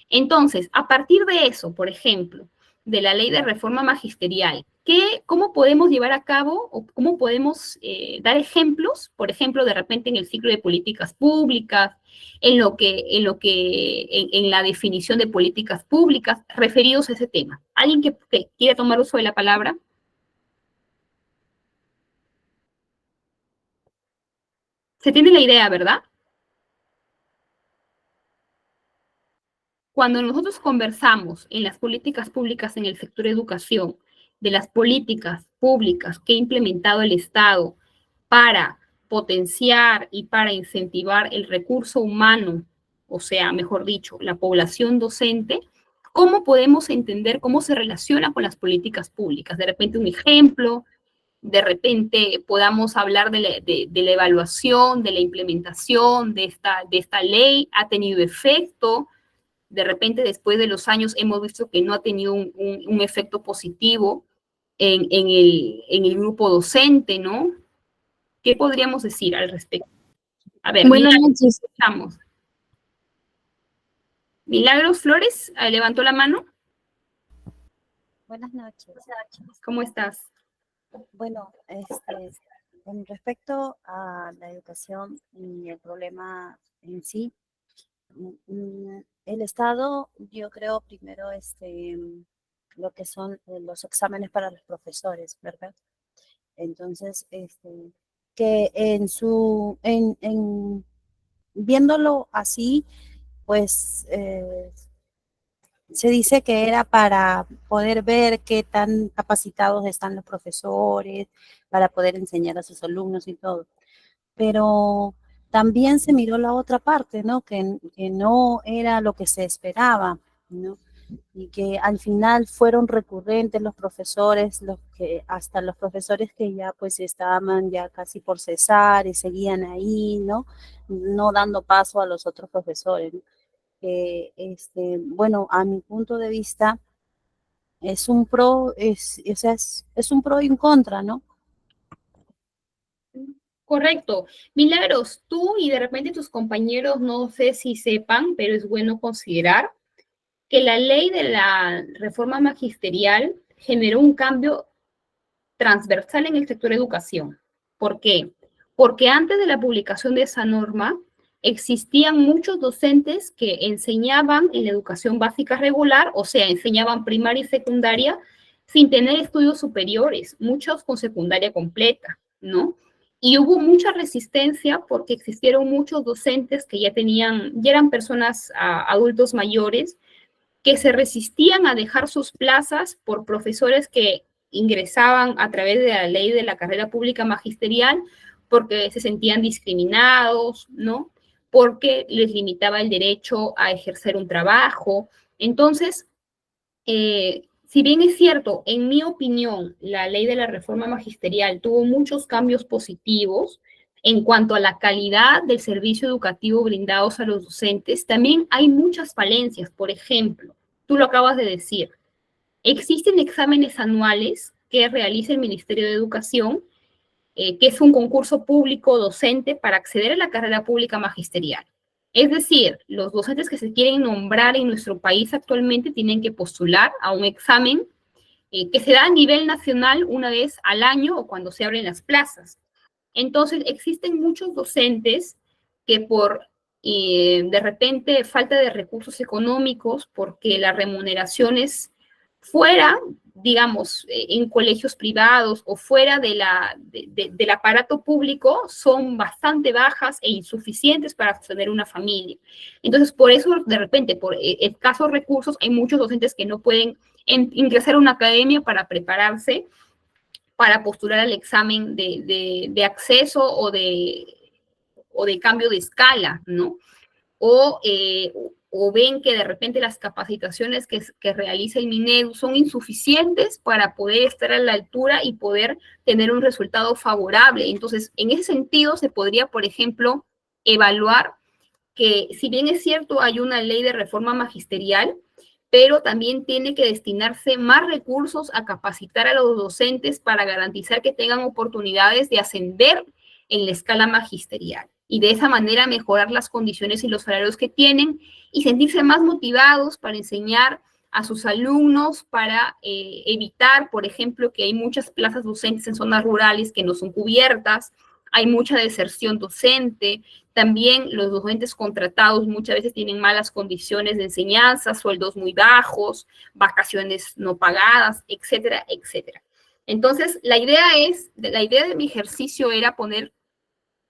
Entonces, a partir de eso, por ejemplo, de la ley de reforma magisterial, ¿cómo podemos llevar a cabo o cómo podemos dar ejemplos, por ejemplo, de repente en el ciclo de políticas públicas, en la definición de políticas públicas referidos a ese tema? ¿Alguien que quiera tomar uso de la palabra? Se tiene la idea, ¿verdad? Cuando nosotros conversamos en las políticas públicas en el sector educación, de las políticas públicas que ha implementado el Estado para potenciar y para incentivar el recurso humano, o sea, mejor dicho, la población docente, ¿cómo podemos entender cómo se relaciona con las políticas públicas? De repente un ejemplo, de repente podamos hablar de la evaluación, de la implementación de esta ley, ¿ha tenido efecto? De repente, después de los años, hemos visto que no ha tenido un efecto positivo en el grupo docente, ¿no? ¿Qué podríamos decir al respecto? A ver, Buenas noches. Estamos. Milagros Flores, levantó la mano. Buenas noches. ¿Cómo estás? Bueno, con respecto a la educación y el problema en sí, el Estado, yo creo primero lo que son los exámenes para los profesores, ¿verdad? Entonces, que viéndolo así, pues se dice que era para poder ver qué tan capacitados están los profesores, para poder enseñar a sus alumnos y todo. Pero también se miró la otra parte, ¿no? Que no era lo que se esperaba, ¿no? Y que al final fueron recurrentes los profesores, hasta los profesores que ya pues estaban ya casi por cesar y seguían ahí, ¿no? No dando paso a los otros profesores, ¿no? Bueno, a mi punto de vista, es un pro y un contra, ¿no? Correcto. Milagros, tú y de repente tus compañeros, no sé si sepan, pero es bueno considerar que la ley de la reforma magisterial generó un cambio transversal en el sector educación. ¿Por qué? Porque antes de la publicación de esa norma, existían muchos docentes que enseñaban en la educación básica regular, o sea, enseñaban primaria y secundaria sin tener estudios superiores, muchos con secundaria completa, ¿no? Y hubo mucha resistencia porque existieron muchos docentes que ya eran personas adultos mayores que se resistían a dejar sus plazas por profesores que ingresaban a través de la ley de la carrera pública magisterial porque se sentían discriminados, ¿no? Porque les limitaba el derecho a ejercer un trabajo. Entonces, si bien es cierto, en mi opinión, la ley de la reforma magisterial tuvo muchos cambios positivos en cuanto a la calidad del servicio educativo brindados a los docentes, también hay muchas falencias. Por ejemplo, tú lo acabas de decir, existen exámenes anuales que realiza el Ministerio de Educación, que es un concurso público docente para acceder a la carrera pública magisterial. Es decir, los docentes que se quieren nombrar en nuestro país actualmente tienen que postular a un examen que se da a nivel nacional una vez al año o cuando se abren las plazas. Entonces, existen muchos docentes que por, de repente, falta de recursos económicos, porque la remuneración es fuera, digamos, en colegios privados o fuera del aparato público, son bastante bajas e insuficientes para sostener una familia. Entonces, por eso, de repente, por escasos recursos, hay muchos docentes que no pueden ingresar a una academia para prepararse, para postular al examen de acceso o de cambio de escala, ¿no? O ven que de repente las capacitaciones que realiza el Minedu son insuficientes para poder estar a la altura y poder tener un resultado favorable. Entonces, en ese sentido, se podría, por ejemplo, evaluar que, si bien es cierto, hay una ley de reforma magisterial, pero también tiene que destinarse más recursos a capacitar a los docentes para garantizar que tengan oportunidades de ascender en la escala magisterial y de esa manera mejorar las condiciones y los salarios que tienen y sentirse más motivados para enseñar a sus alumnos, para evitar, por ejemplo, que hay muchas plazas docentes en zonas rurales que no son cubiertas, hay mucha deserción docente, también los docentes contratados muchas veces tienen malas condiciones de enseñanza, sueldos muy bajos, vacaciones no pagadas, etcétera, etcétera. Entonces, la idea de mi ejercicio era poner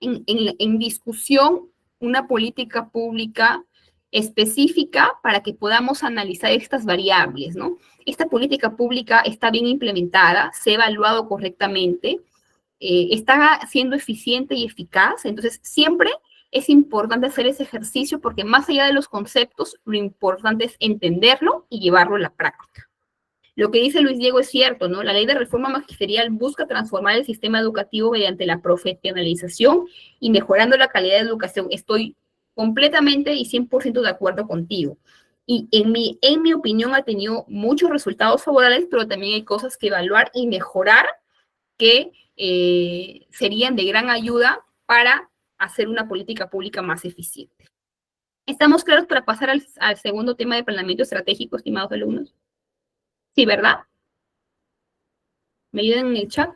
en discusión una política pública específica para que podamos analizar estas variables, ¿no? Esta política pública está bien implementada, se ha evaluado correctamente, está siendo eficiente y eficaz, entonces siempre es importante hacer ese ejercicio porque más allá de los conceptos, lo importante es entenderlo y llevarlo a la práctica. Lo que dice Luis Diego es cierto, ¿no? La ley de reforma magisterial busca transformar el sistema educativo mediante la profesionalización y mejorando la calidad de educación. Estoy completamente y 100% de acuerdo contigo. Y en mi opinión ha tenido muchos resultados favorables, pero también hay cosas que evaluar y mejorar que serían de gran ayuda para hacer una política pública más eficiente. ¿Estamos claros para pasar al segundo tema de planeamiento estratégico, estimados alumnos? Sí, ¿verdad? ¿Me ayudan en el chat?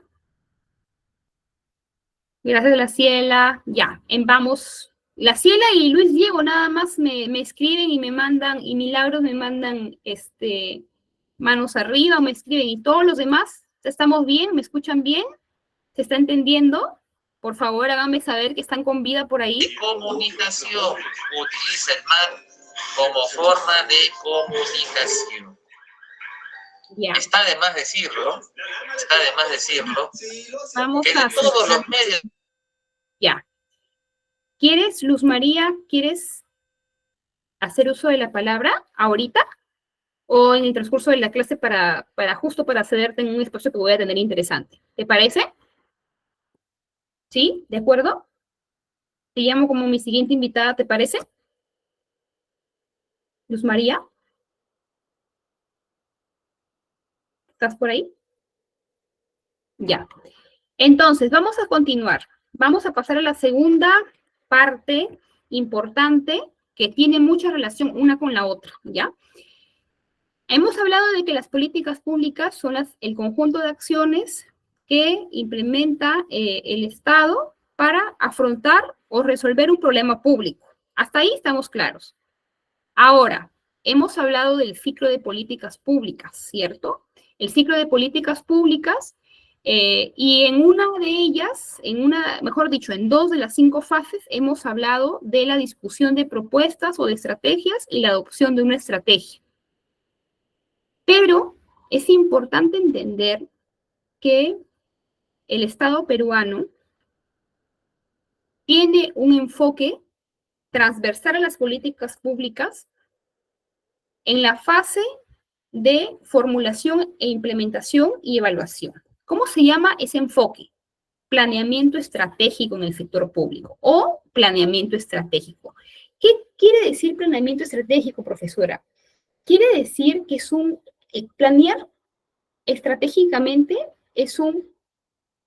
Gracias, Graciela. Ya, vamos. Graciela y Luis Diego nada más me escriben y me mandan, y Milagros me mandan manos arriba, me escriben, y todos los demás, ¿estamos bien? ¿Me escuchan bien? ¿Se está entendiendo? Por favor, háganme saber que están con vida por ahí. Comunicación. Utiliza el mar como forma de comunicación. Ya. Está de más decirlo, Vamos que a de todos los medios. Ya. ¿Quieres, Luz María, quieres hacer uso de la palabra ahorita? ¿O en el transcurso de la clase justo para cederte en un espacio que voy a tener interesante? ¿Te parece? ¿Sí? ¿De acuerdo? Te llamo como mi siguiente invitada, ¿te parece? Luz María. ¿Estás por ahí? Ya. Entonces, vamos a continuar. Vamos a pasar a la segunda parte importante que tiene mucha relación una con la otra, ¿ya? Hemos hablado de que las políticas públicas son el conjunto de acciones que implementa el Estado para afrontar o resolver un problema público. Hasta ahí estamos claros. Ahora, hemos hablado del ciclo de políticas públicas, ¿cierto? El ciclo de políticas públicas, y en una de ellas, mejor dicho, en 2 de las 5 fases, hemos hablado de la discusión de propuestas o de estrategias y la adopción de una estrategia. Pero es importante entender que el Estado peruano tiene un enfoque transversal a las políticas públicas en la fase de formulación e implementación y evaluación. ¿Cómo se llama ese enfoque? Planeamiento estratégico en el sector público o planeamiento estratégico. ¿Qué quiere decir planeamiento estratégico, profesora? Quiere decir que es planear estratégicamente es un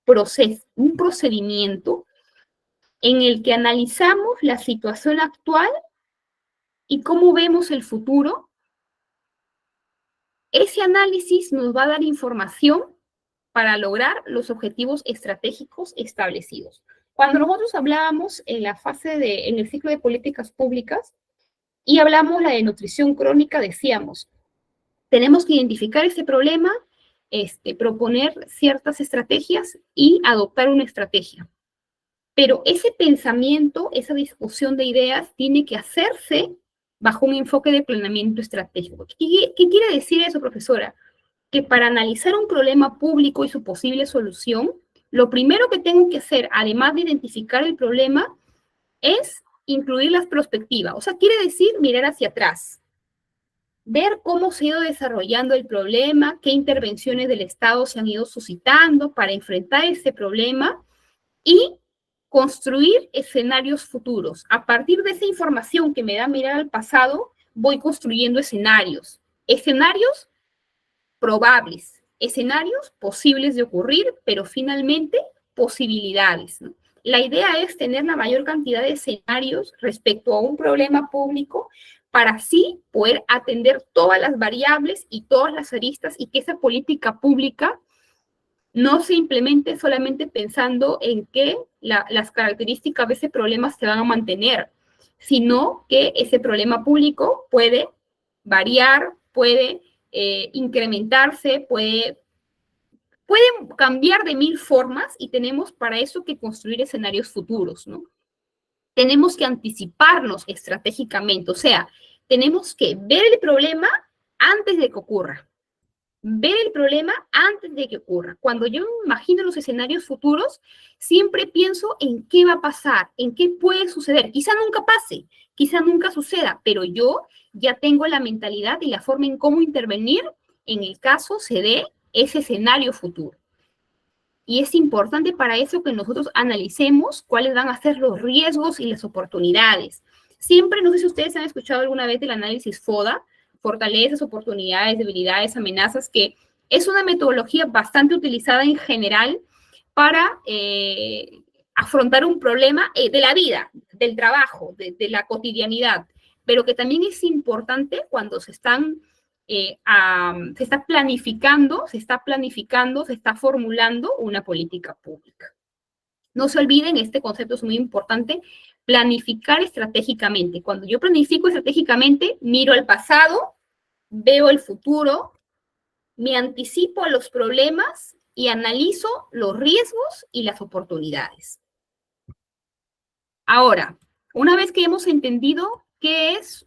proceso, un procedimiento en el que analizamos la situación actual y cómo vemos el futuro. Ese análisis nos va a dar información para lograr los objetivos estratégicos establecidos. Cuando nosotros hablábamos en la fase en el ciclo de políticas públicas y hablamos la de nutrición crónica, decíamos, tenemos que identificar ese problema, proponer ciertas estrategias y adoptar una estrategia. Pero ese pensamiento, esa discusión de ideas tiene que hacerse bajo un enfoque de planeamiento estratégico. ¿Qué quiere decir eso, profesora? Que para analizar un problema público y su posible solución, lo primero que tengo que hacer, además de identificar el problema, es incluir las perspectivas. O sea, quiere decir mirar hacia atrás, ver cómo se ha ido desarrollando el problema, qué intervenciones del Estado se han ido suscitando para enfrentar ese problema y construir escenarios futuros. A partir de esa información que me da mirar al pasado, voy construyendo escenarios probables, escenarios posibles de ocurrir, pero finalmente posibilidades, ¿no? La idea es tener la mayor cantidad de escenarios respecto a un problema público para así poder atender todas las variables y todas las aristas y que esa política pública no se implemente solamente pensando en que las características de ese problema se van a mantener, sino que ese problema público puede variar, puede incrementarse, puede cambiar de mil formas y tenemos para eso que construir escenarios futuros, ¿no? Tenemos que anticiparnos estratégicamente, o sea, tenemos que ver el problema antes de que ocurra. Ver el problema antes de que ocurra. Cuando yo me imagino los escenarios futuros, siempre pienso en qué va a pasar, en qué puede suceder. Quizá nunca pase, quizá nunca suceda, pero yo ya tengo la mentalidad y la forma en cómo intervenir en el caso se dé ese escenario futuro. Y es importante para eso que nosotros analicemos cuáles van a ser los riesgos y las oportunidades. Siempre, no sé si ustedes han escuchado alguna vez del análisis FODA, fortalezas, oportunidades, debilidades, amenazas, que es una metodología bastante utilizada en general para afrontar un problema de la vida, del trabajo, de la cotidianidad, pero que también es importante cuando se está planificando, se está formulando una política pública. No se olviden, este concepto es muy importante, planificar estratégicamente. Cuando yo planifico estratégicamente, miro al pasado, veo el futuro, me anticipo a los problemas y analizo los riesgos y las oportunidades. Ahora, una vez que hemos entendido qué es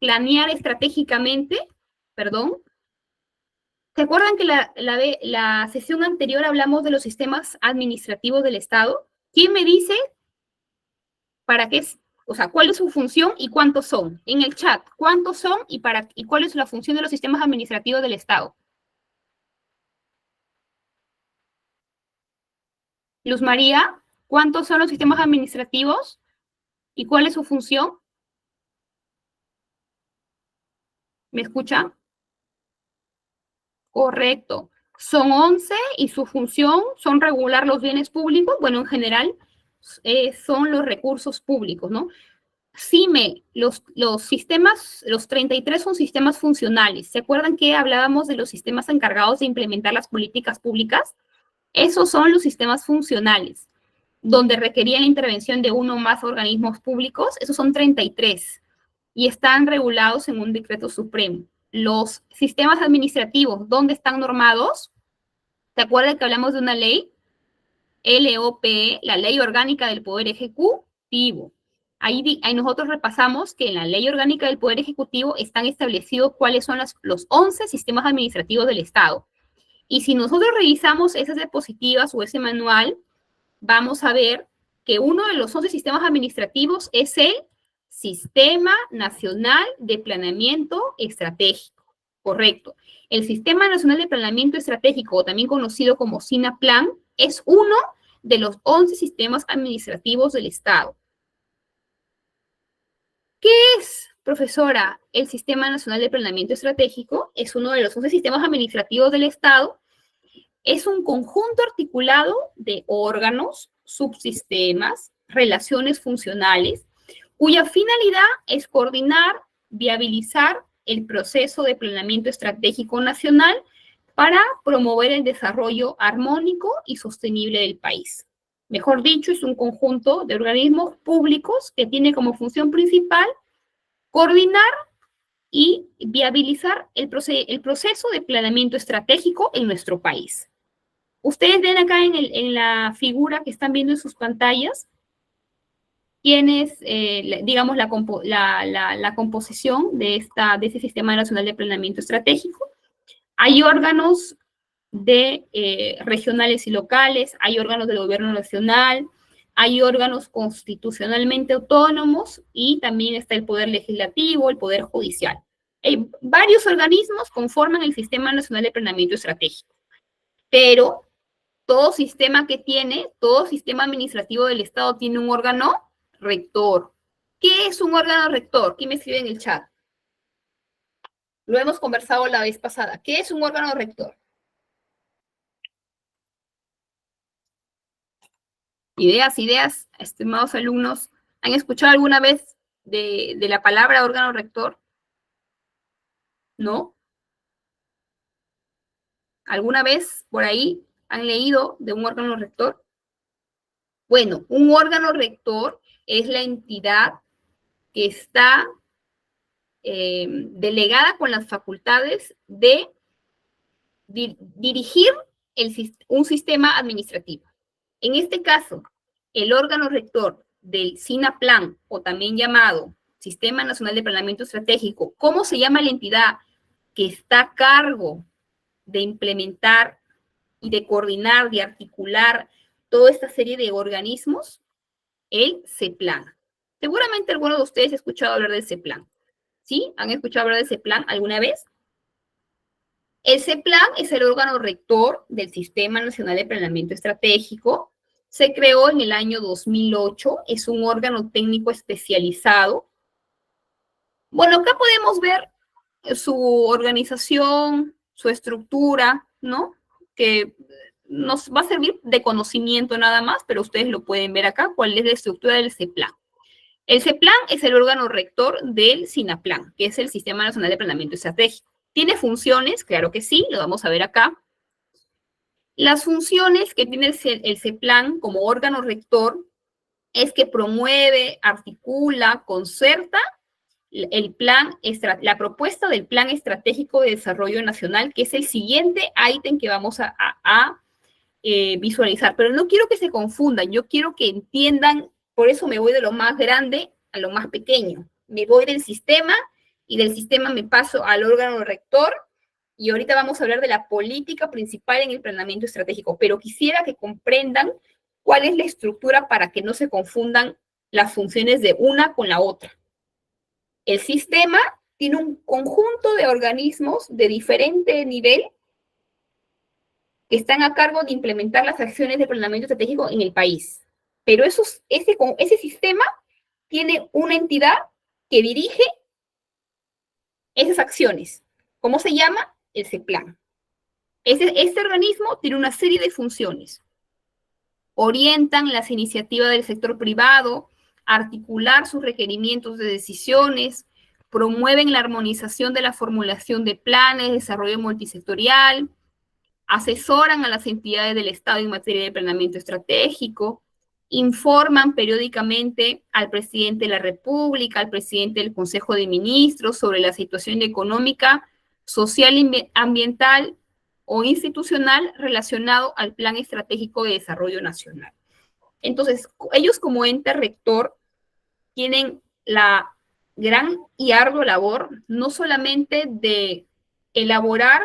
planear estratégicamente, ¿se acuerdan que la sesión anterior hablamos de los sistemas administrativos del Estado? ¿Quién me dice para qué es, o sea, cuál es su función y cuántos son? En el chat, ¿cuántos son y cuál es la función de los sistemas administrativos del Estado? Luz María, ¿cuántos son los sistemas administrativos y cuál es su función? ¿Me escuchan? Correcto. Son 11 y su función son regular los bienes públicos. Bueno, en general son los recursos públicos, ¿no? CIME, los sistemas, los 33 son sistemas funcionales. ¿Se acuerdan que hablábamos de los sistemas encargados de implementar las políticas públicas? Esos son los sistemas funcionales, donde requerían la intervención de uno o más organismos públicos. Esos son 33 y están regulados en un decreto supremo. Los sistemas administrativos, ¿dónde están normados? ¿Se acuerdan que hablamos de una ley? LOPE, la Ley Orgánica del Poder Ejecutivo. Ahí nosotros repasamos que en la Ley Orgánica del Poder Ejecutivo están establecidos cuáles son los 11 sistemas administrativos del Estado. Y si nosotros revisamos esas diapositivas o ese manual, vamos a ver que uno de los 11 sistemas administrativos es el Sistema Nacional de Planeamiento Estratégico. Correcto. El Sistema Nacional de Planeamiento Estratégico, también conocido como SINAPLAN, es uno de los 11 sistemas administrativos del Estado. ¿Qué es, profesora, el Sistema Nacional de Planeamiento Estratégico? Es uno de los 11 sistemas administrativos del Estado. Es un conjunto articulado de órganos, subsistemas, relaciones funcionales, cuya finalidad es coordinar, viabilizar el proceso de planeamiento estratégico nacional para promover el desarrollo armónico y sostenible del país. Mejor dicho, es un conjunto de organismos públicos que tiene como función principal coordinar y viabilizar el proceso de planeamiento estratégico en nuestro país. Ustedes ven acá en la figura que están viendo en sus pantallas, tienes, digamos, la composición de ese Sistema Nacional de Planeamiento Estratégico. Hay órganos regionales y locales, hay órganos del gobierno nacional, hay órganos constitucionalmente autónomos y también está el Poder Legislativo, el Poder Judicial. Varios organismos conforman el Sistema Nacional de Planeamiento Estratégico, pero todo sistema administrativo del Estado tiene un órgano rector. ¿Qué es un órgano rector? ¿Quién me escribe en el chat? Lo hemos conversado la vez pasada. ¿Qué es un órgano rector? Ideas, estimados alumnos. ¿Han escuchado alguna vez de la palabra órgano rector? ¿No? ¿Alguna vez por ahí han leído de un órgano rector? Bueno, un órgano rector es la entidad que está delegada con las facultades de dirigir un sistema administrativo. En este caso, el órgano rector del SINAPLAN, o también llamado Sistema Nacional de Planeamiento Estratégico, ¿cómo se llama la entidad que está a cargo de implementar y de coordinar, de articular toda esta serie de organismos? El CEPLAN. Seguramente alguno de ustedes ha escuchado hablar del CEPLAN. ¿Sí? ¿Han escuchado hablar del CEPLAN alguna vez? El CEPLAN es el órgano rector del Sistema Nacional de Planeamiento Estratégico. Se creó en el año 2008. Es un órgano técnico especializado. Bueno, acá podemos ver su organización, su estructura, ¿no? Que nos va a servir de conocimiento nada más, pero ustedes lo pueden ver acá, cuál es la estructura del CEPLAN. El CEPLAN es el órgano rector del SINAPLAN, que es el Sistema Nacional de Planeamiento Estratégico. ¿Tiene funciones? Claro que sí, lo vamos a ver acá. Las funciones que tiene el CEPLAN como órgano rector es que promueve, articula, concerta la propuesta del Plan Estratégico de Desarrollo Nacional, que es el siguiente ítem que vamos a visualizar. Pero no quiero que se confundan, yo quiero que entiendan, por eso me voy de lo más grande a lo más pequeño. Me voy del sistema y del sistema me paso al órgano rector y ahorita vamos a hablar de la política principal en el planeamiento estratégico, pero quisiera que comprendan cuál es la estructura para que no se confundan las funciones de una con la otra. El sistema tiene un conjunto de organismos de diferente nivel que están a cargo de implementar las acciones de planeamiento estratégico en el país. Pero ese sistema tiene una entidad que dirige esas acciones. ¿Cómo se llama? El CEPLAN. Este organismo tiene una serie de funciones. Orientan las iniciativas del sector privado, articular sus requerimientos de decisiones, promueven la armonización de la formulación de planes de desarrollo multisectorial, asesoran a las entidades del Estado en materia de planeamiento estratégico, informan periódicamente al presidente de la República, al presidente del Consejo de Ministros sobre la situación económica, social, ambiental o institucional relacionado al Plan Estratégico de Desarrollo Nacional. Entonces, ellos como ente rector tienen la gran y ardua labor no solamente de elaborar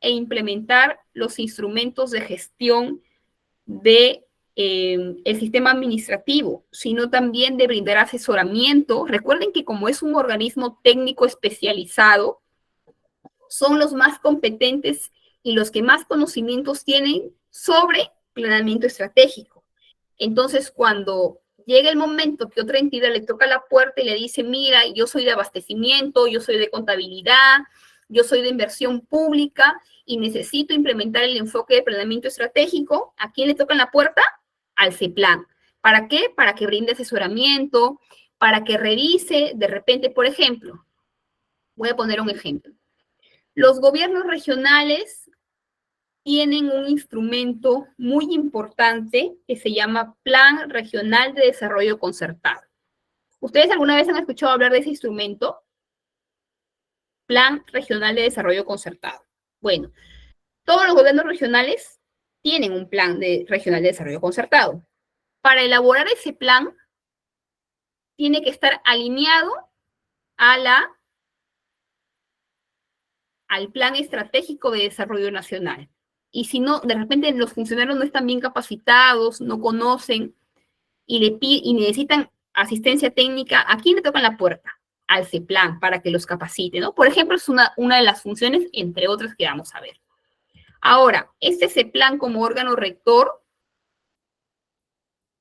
e implementar los instrumentos de gestión de el sistema administrativo, sino también de brindar asesoramiento. Recuerden que como es un organismo técnico especializado, son los más competentes y los que más conocimientos tienen sobre planeamiento estratégico. Entonces, cuando llega el momento que otra entidad le toca la puerta y le dice, mira, yo soy de abastecimiento, yo soy de contabilidad, yo soy de inversión pública y necesito implementar el enfoque de planeamiento estratégico, ¿a quién le toca la puerta? Al CEPLAN. ¿Para qué? Para que brinde asesoramiento, para que revise, de repente, por ejemplo, voy a poner un ejemplo. Los gobiernos regionales tienen un instrumento muy importante que se llama Plan Regional de Desarrollo Concertado. ¿Ustedes alguna vez han escuchado hablar de ese instrumento? Plan Regional de Desarrollo Concertado. Bueno, todos los gobiernos regionales tienen un plan regional de desarrollo concertado. Para elaborar ese plan, tiene que estar alineado al Plan Estratégico de Desarrollo Nacional. Y si no, de repente los funcionarios no están bien capacitados, no conocen y necesitan asistencia técnica, ¿a quién le tocan la puerta? Al CEPLAN, para que los capacite, ¿no? Por ejemplo, es una de las funciones, entre otras que vamos a ver. Ahora, este CEPLAN como órgano rector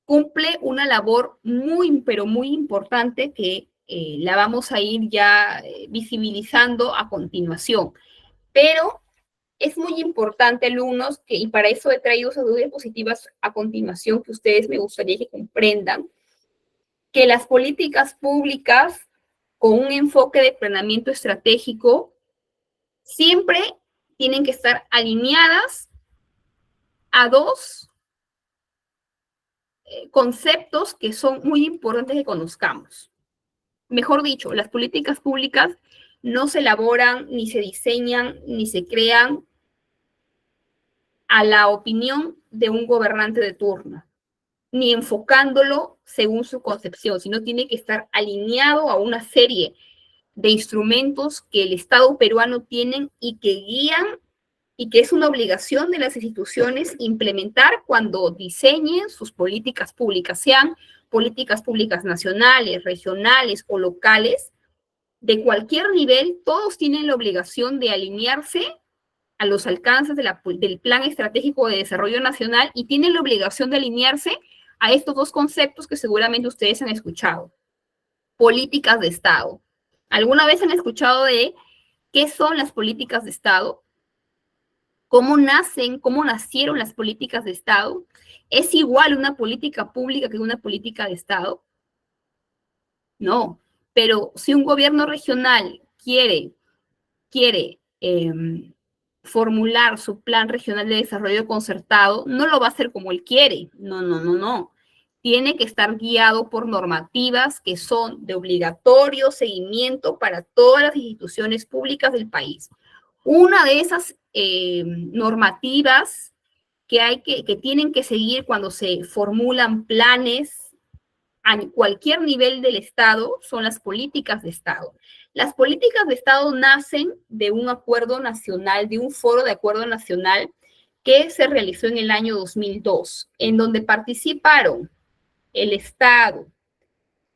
cumple una labor muy, pero muy importante que la vamos a ir ya visibilizando a continuación. Pero es muy importante, alumnos, y para eso he traído esas dos diapositivas a continuación que ustedes me gustaría que comprendan, que las políticas públicas con un enfoque de planeamiento estratégico siempre tienen que estar alineadas a dos conceptos que son muy importantes que conozcamos. Mejor dicho, las políticas públicas no se elaboran, ni se diseñan, ni se crean a la opinión de un gobernante de turno, ni enfocándolo según su concepción, sino tiene que estar alineado a una serie de instrumentos que el Estado peruano tiene y que guían y que es una obligación de las instituciones implementar cuando diseñen sus políticas públicas, sean políticas públicas nacionales, regionales o locales, de cualquier nivel, todos tienen la obligación de alinearse a los alcances del Plan Estratégico de Desarrollo Nacional y tienen la obligación de alinearse a estos dos conceptos que seguramente ustedes han escuchado. Políticas de Estado. ¿Alguna vez han escuchado de qué son las políticas de Estado? ¿Cómo nacen? ¿Cómo nacieron las políticas de Estado? ¿Es igual una política pública que una política de Estado? No, pero si un gobierno regional quiere formular su plan regional de desarrollo concertado, no lo va a hacer como él quiere. No. Tiene que estar guiado por normativas que son de obligatorio seguimiento para todas las instituciones públicas del país. Una de esas normativas que tienen que seguir cuando se formulan planes a cualquier nivel del Estado son las políticas de Estado. Las políticas de Estado nacen de un acuerdo nacional, de un foro de acuerdo nacional que se realizó en el año 2002, en donde participaron el Estado,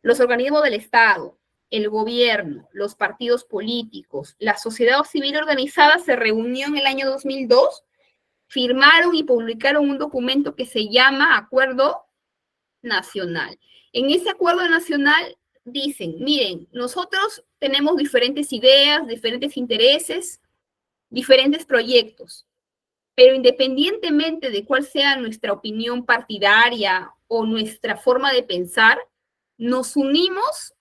los organismos del Estado, el gobierno, los partidos políticos, la sociedad civil organizada se reunió en el año 2002, firmaron y publicaron un documento que se llama Acuerdo Nacional. En ese Acuerdo Nacional dicen, miren, nosotros tenemos diferentes ideas, diferentes intereses, diferentes proyectos, pero independientemente de cuál sea nuestra opinión partidaria o nuestra forma de pensar, nos unimos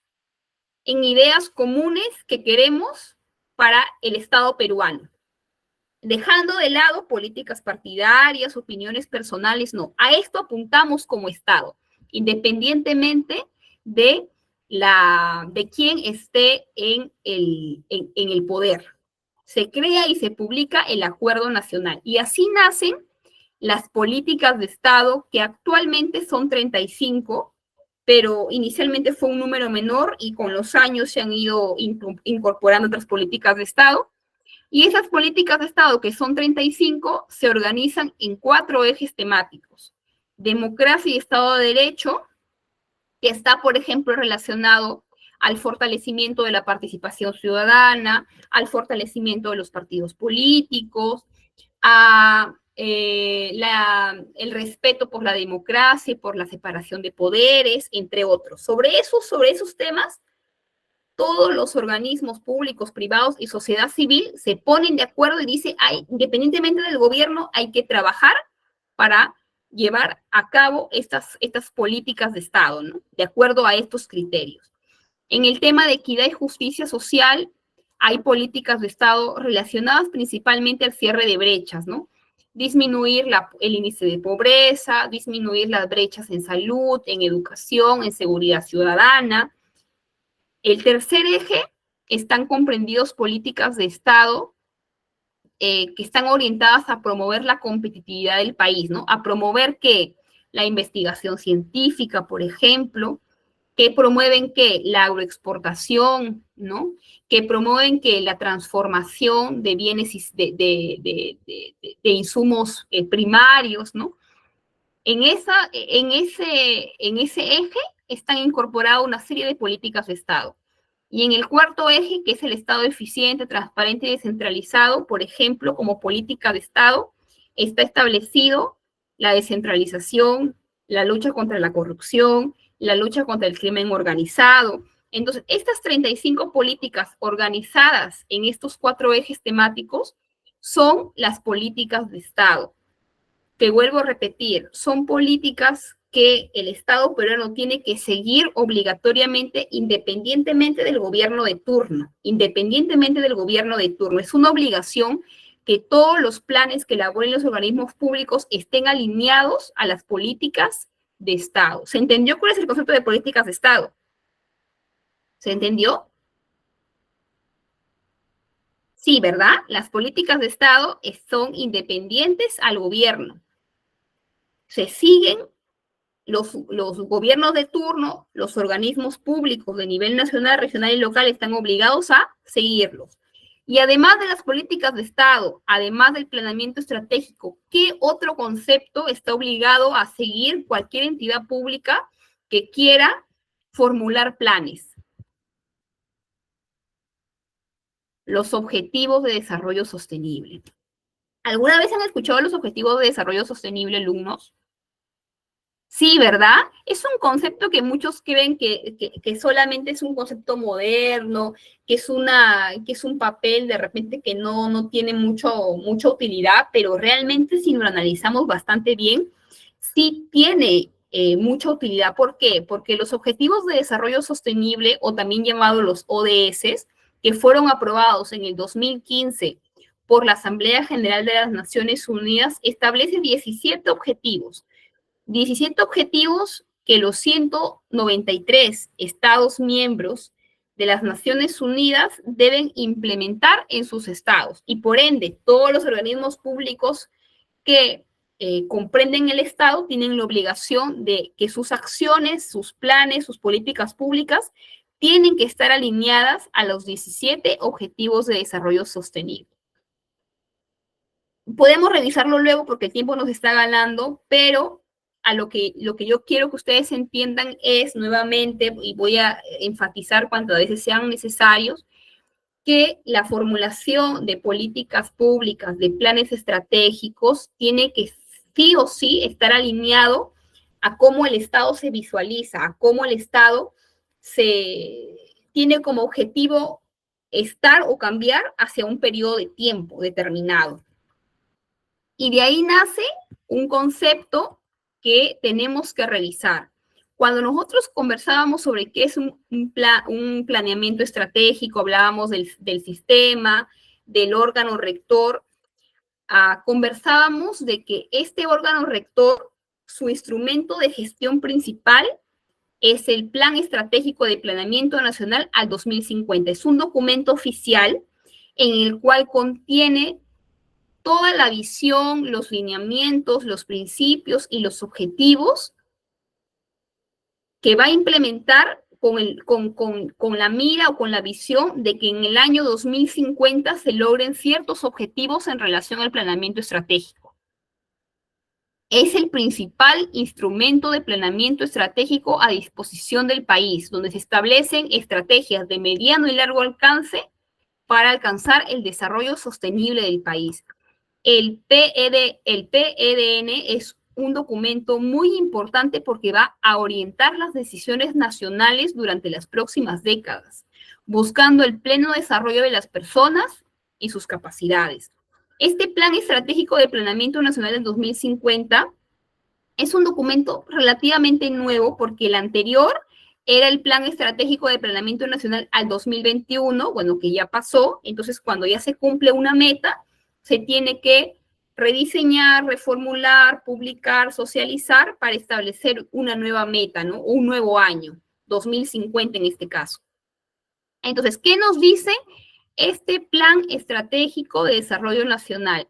en ideas comunes que queremos para el Estado peruano. Dejando de lado políticas partidarias, opiniones personales, no. A esto apuntamos como Estado, independientemente de quién esté en el poder. Se crea y se publica el Acuerdo Nacional. Y así nacen las políticas de Estado, que actualmente son 35, pero inicialmente fue un número menor y con los años se han ido incorporando otras políticas de Estado. Y esas políticas de Estado, que son 35, se organizan en 4 ejes temáticos. Democracia y Estado de Derecho, que está, por ejemplo, relacionado al fortalecimiento de la participación ciudadana, al fortalecimiento de los partidos políticos, a el respeto por la democracia y por la separación de poderes, entre otros. Sobre esos temas, todos los organismos públicos, privados y sociedad civil se ponen de acuerdo y dicen, independientemente del gobierno, hay que trabajar para llevar a cabo estas políticas de Estado, ¿no? De acuerdo a estos criterios. En el tema de equidad y justicia social, hay políticas de Estado relacionadas principalmente al cierre de brechas, ¿no? Disminuir el índice de pobreza, disminuir las brechas en salud, en educación, en seguridad ciudadana. El tercer eje están comprendidos políticas de Estado que están orientadas a promover la competitividad del país, ¿no? A promover que la investigación científica, por ejemplo, que promueven que la agroexportación, ¿no? Que promueven que la transformación de bienes, de insumos primarios, ¿no? En ese eje están incorporadas una serie de políticas de Estado. Y en el cuarto eje, que es el Estado eficiente, transparente y descentralizado, por ejemplo, como política de Estado, está establecido la descentralización, la lucha contra la corrupción, la lucha contra el crimen organizado. Entonces, estas 35 políticas organizadas en estos 4 ejes temáticos son las políticas de Estado. Te vuelvo a repetir, son políticas que el Estado peruano tiene que seguir obligatoriamente independientemente del gobierno de turno, Es una obligación que todos los planes que elaboren los organismos públicos estén alineados a las políticas de Estado. ¿Se entendió cuál es el concepto de políticas de Estado? ¿Se entendió? Sí, ¿verdad? Las políticas de Estado son independientes al gobierno. Se siguen los gobiernos de turno, los organismos públicos de nivel nacional, regional y local están obligados a seguirlos. Y además de las políticas de Estado, además del planeamiento estratégico, ¿qué otro concepto está obligado a seguir cualquier entidad pública que quiera formular planes? Los objetivos de desarrollo sostenible. ¿Alguna vez han escuchado los objetivos de desarrollo sostenible, alumnos? Sí, ¿verdad? Es un concepto que muchos creen que solamente es un concepto moderno, que es un papel de repente que no tiene mucha utilidad, pero realmente si lo analizamos bastante bien, sí tiene mucha utilidad. ¿Por qué? Porque los Objetivos de Desarrollo Sostenible, o también llamados los ODS, que fueron aprobados en el 2015 por la Asamblea General de las Naciones Unidas, establece 17 objetivos. 17 objetivos que los 193 Estados miembros de las Naciones Unidas deben implementar en sus estados. Y por ende, todos los organismos públicos que comprenden el Estado tienen la obligación de que sus acciones, sus planes, sus políticas públicas tienen que estar alineadas a los 17 Objetivos de Desarrollo Sostenible. Podemos revisarlo luego porque el tiempo nos está ganando, pero lo que yo quiero que ustedes entiendan es nuevamente, y voy a enfatizar cuantas veces sean necesarios, que la formulación de políticas públicas, de planes estratégicos, tiene que sí o sí estar alineado a cómo el Estado se visualiza, a cómo el Estado se tiene como objetivo estar o cambiar hacia un periodo de tiempo determinado. Y de ahí nace un concepto que tenemos que revisar. Cuando nosotros conversábamos sobre qué es un planeamiento estratégico, hablábamos del sistema, del órgano rector, conversábamos de que este órgano rector, su instrumento de gestión principal es el Plan Estratégico de Planeamiento Nacional al 2050. Es un documento oficial en el cual contiene toda la visión, los lineamientos, los principios y los objetivos que va a implementar con la mira o con la visión de que en el año 2050 se logren ciertos objetivos en relación al planeamiento estratégico. Es el principal instrumento de planeamiento estratégico a disposición del país, donde se establecen estrategias de mediano y largo alcance para alcanzar el desarrollo sostenible del país. El PEDN es un documento muy importante porque va a orientar las decisiones nacionales durante las próximas décadas, buscando el pleno desarrollo de las personas y sus capacidades. Este Plan Estratégico de Planeamiento Nacional del 2050 es un documento relativamente nuevo porque el anterior era el Plan Estratégico de Planeamiento Nacional al 2021, bueno, que ya pasó. Entonces, cuando ya se cumple una meta, se tiene que rediseñar, reformular, publicar, socializar para establecer una nueva meta, ¿no? Un nuevo año, 2050 en este caso. Entonces, ¿qué nos dice este Plan Estratégico de Desarrollo Nacional?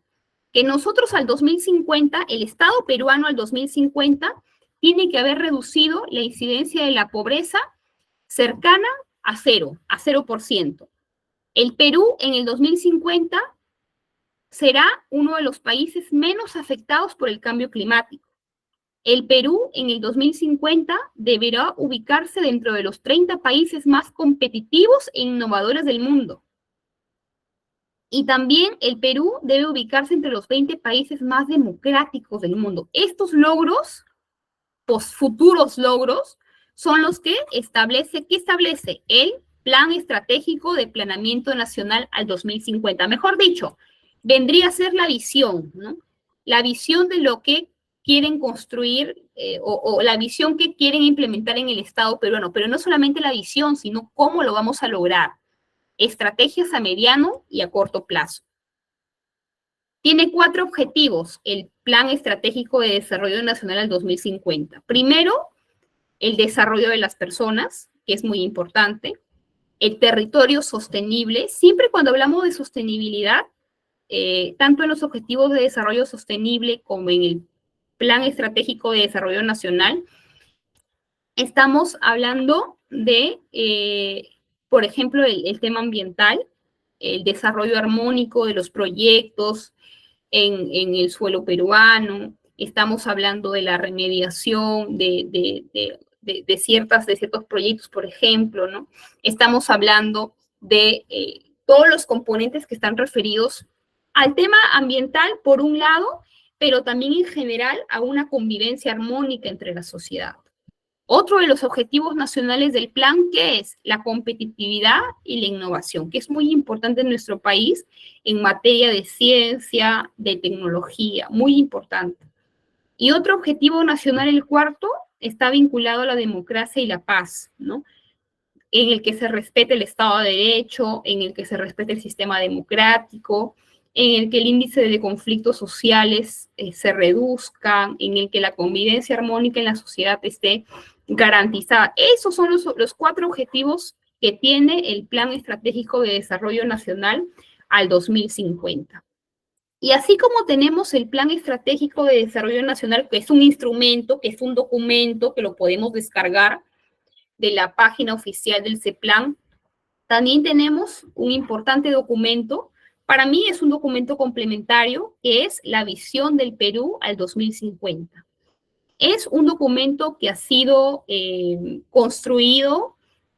Que nosotros al 2050, el Estado peruano al 2050, tiene que haber reducido la incidencia de la pobreza cercana a 0%. El Perú en el 2050 será uno de los países menos afectados por el cambio climático. El Perú en el 2050 deberá ubicarse dentro de los 30 países más competitivos e innovadores del mundo. Y también el Perú debe ubicarse entre los 20 países más democráticos del mundo. Estos logros, futuros logros, son los que establece el Plan Estratégico de Planeamiento Nacional al 2050. Mejor dicho, vendría a ser la visión, ¿no? La visión de lo que quieren construir o la visión que quieren implementar en el Estado peruano, pero no solamente la visión, sino cómo lo vamos a lograr. Estrategias a mediano y a corto plazo. Tiene 4 objetivos el Plan Estratégico de Desarrollo Nacional al 2050. Primero, el desarrollo de las personas, que es muy importante. El territorio sostenible. Siempre cuando hablamos de sostenibilidad, tanto en los Objetivos de Desarrollo Sostenible como en el Plan Estratégico de Desarrollo Nacional, estamos hablando de por ejemplo, el tema ambiental, el desarrollo armónico de los proyectos en el suelo peruano. Estamos hablando de la remediación de ciertos proyectos, por ejemplo, ¿no? Estamos hablando de todos los componentes que están referidos al tema ambiental, por un lado, pero también en general a una convivencia armónica entre la sociedad. Otro de los objetivos nacionales del plan, que es la competitividad y la innovación, que es muy importante en nuestro país en materia de ciencia, de tecnología, muy importante. Y otro objetivo nacional, el cuarto, está vinculado a la democracia y la paz, ¿no? En el que se respete el Estado de Derecho, en el que se respete el sistema democrático, en el que el índice de conflictos sociales se reduzca, en el que la convivencia armónica en la sociedad esté garantizada. Esos son los 4 objetivos que tiene el Plan Estratégico de Desarrollo Nacional al 2050. Y así como tenemos el Plan Estratégico de Desarrollo Nacional, que es un instrumento, que es un documento que lo podemos descargar de la página oficial del CEPLAN, también tenemos un importante documento. Para mí es un documento complementario, que es la visión del Perú al 2050. Es un documento que ha sido construido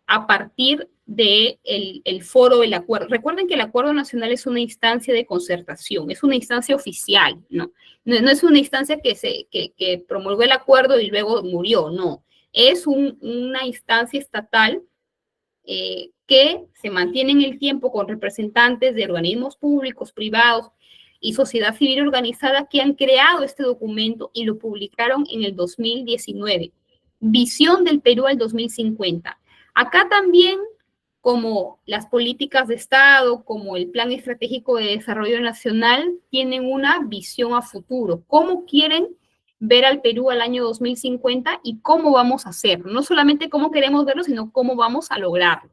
a partir del foro del acuerdo. Recuerden que el Acuerdo Nacional es una instancia de concertación, es una instancia oficial, ¿no? No es una instancia que promulgó el acuerdo y luego murió, no. Es una instancia estatal que se mantiene en el tiempo con representantes de organismos públicos, privados y sociedad civil organizada que han creado este documento y lo publicaron en el 2019. Visión del Perú al 2050. Acá también, como las políticas de Estado, como el Plan Estratégico de Desarrollo Nacional, tienen una visión a futuro. ¿Cómo quieren ver al Perú al año 2050 y cómo vamos a hacerlo? No solamente cómo queremos verlo, sino cómo vamos a lograrlo.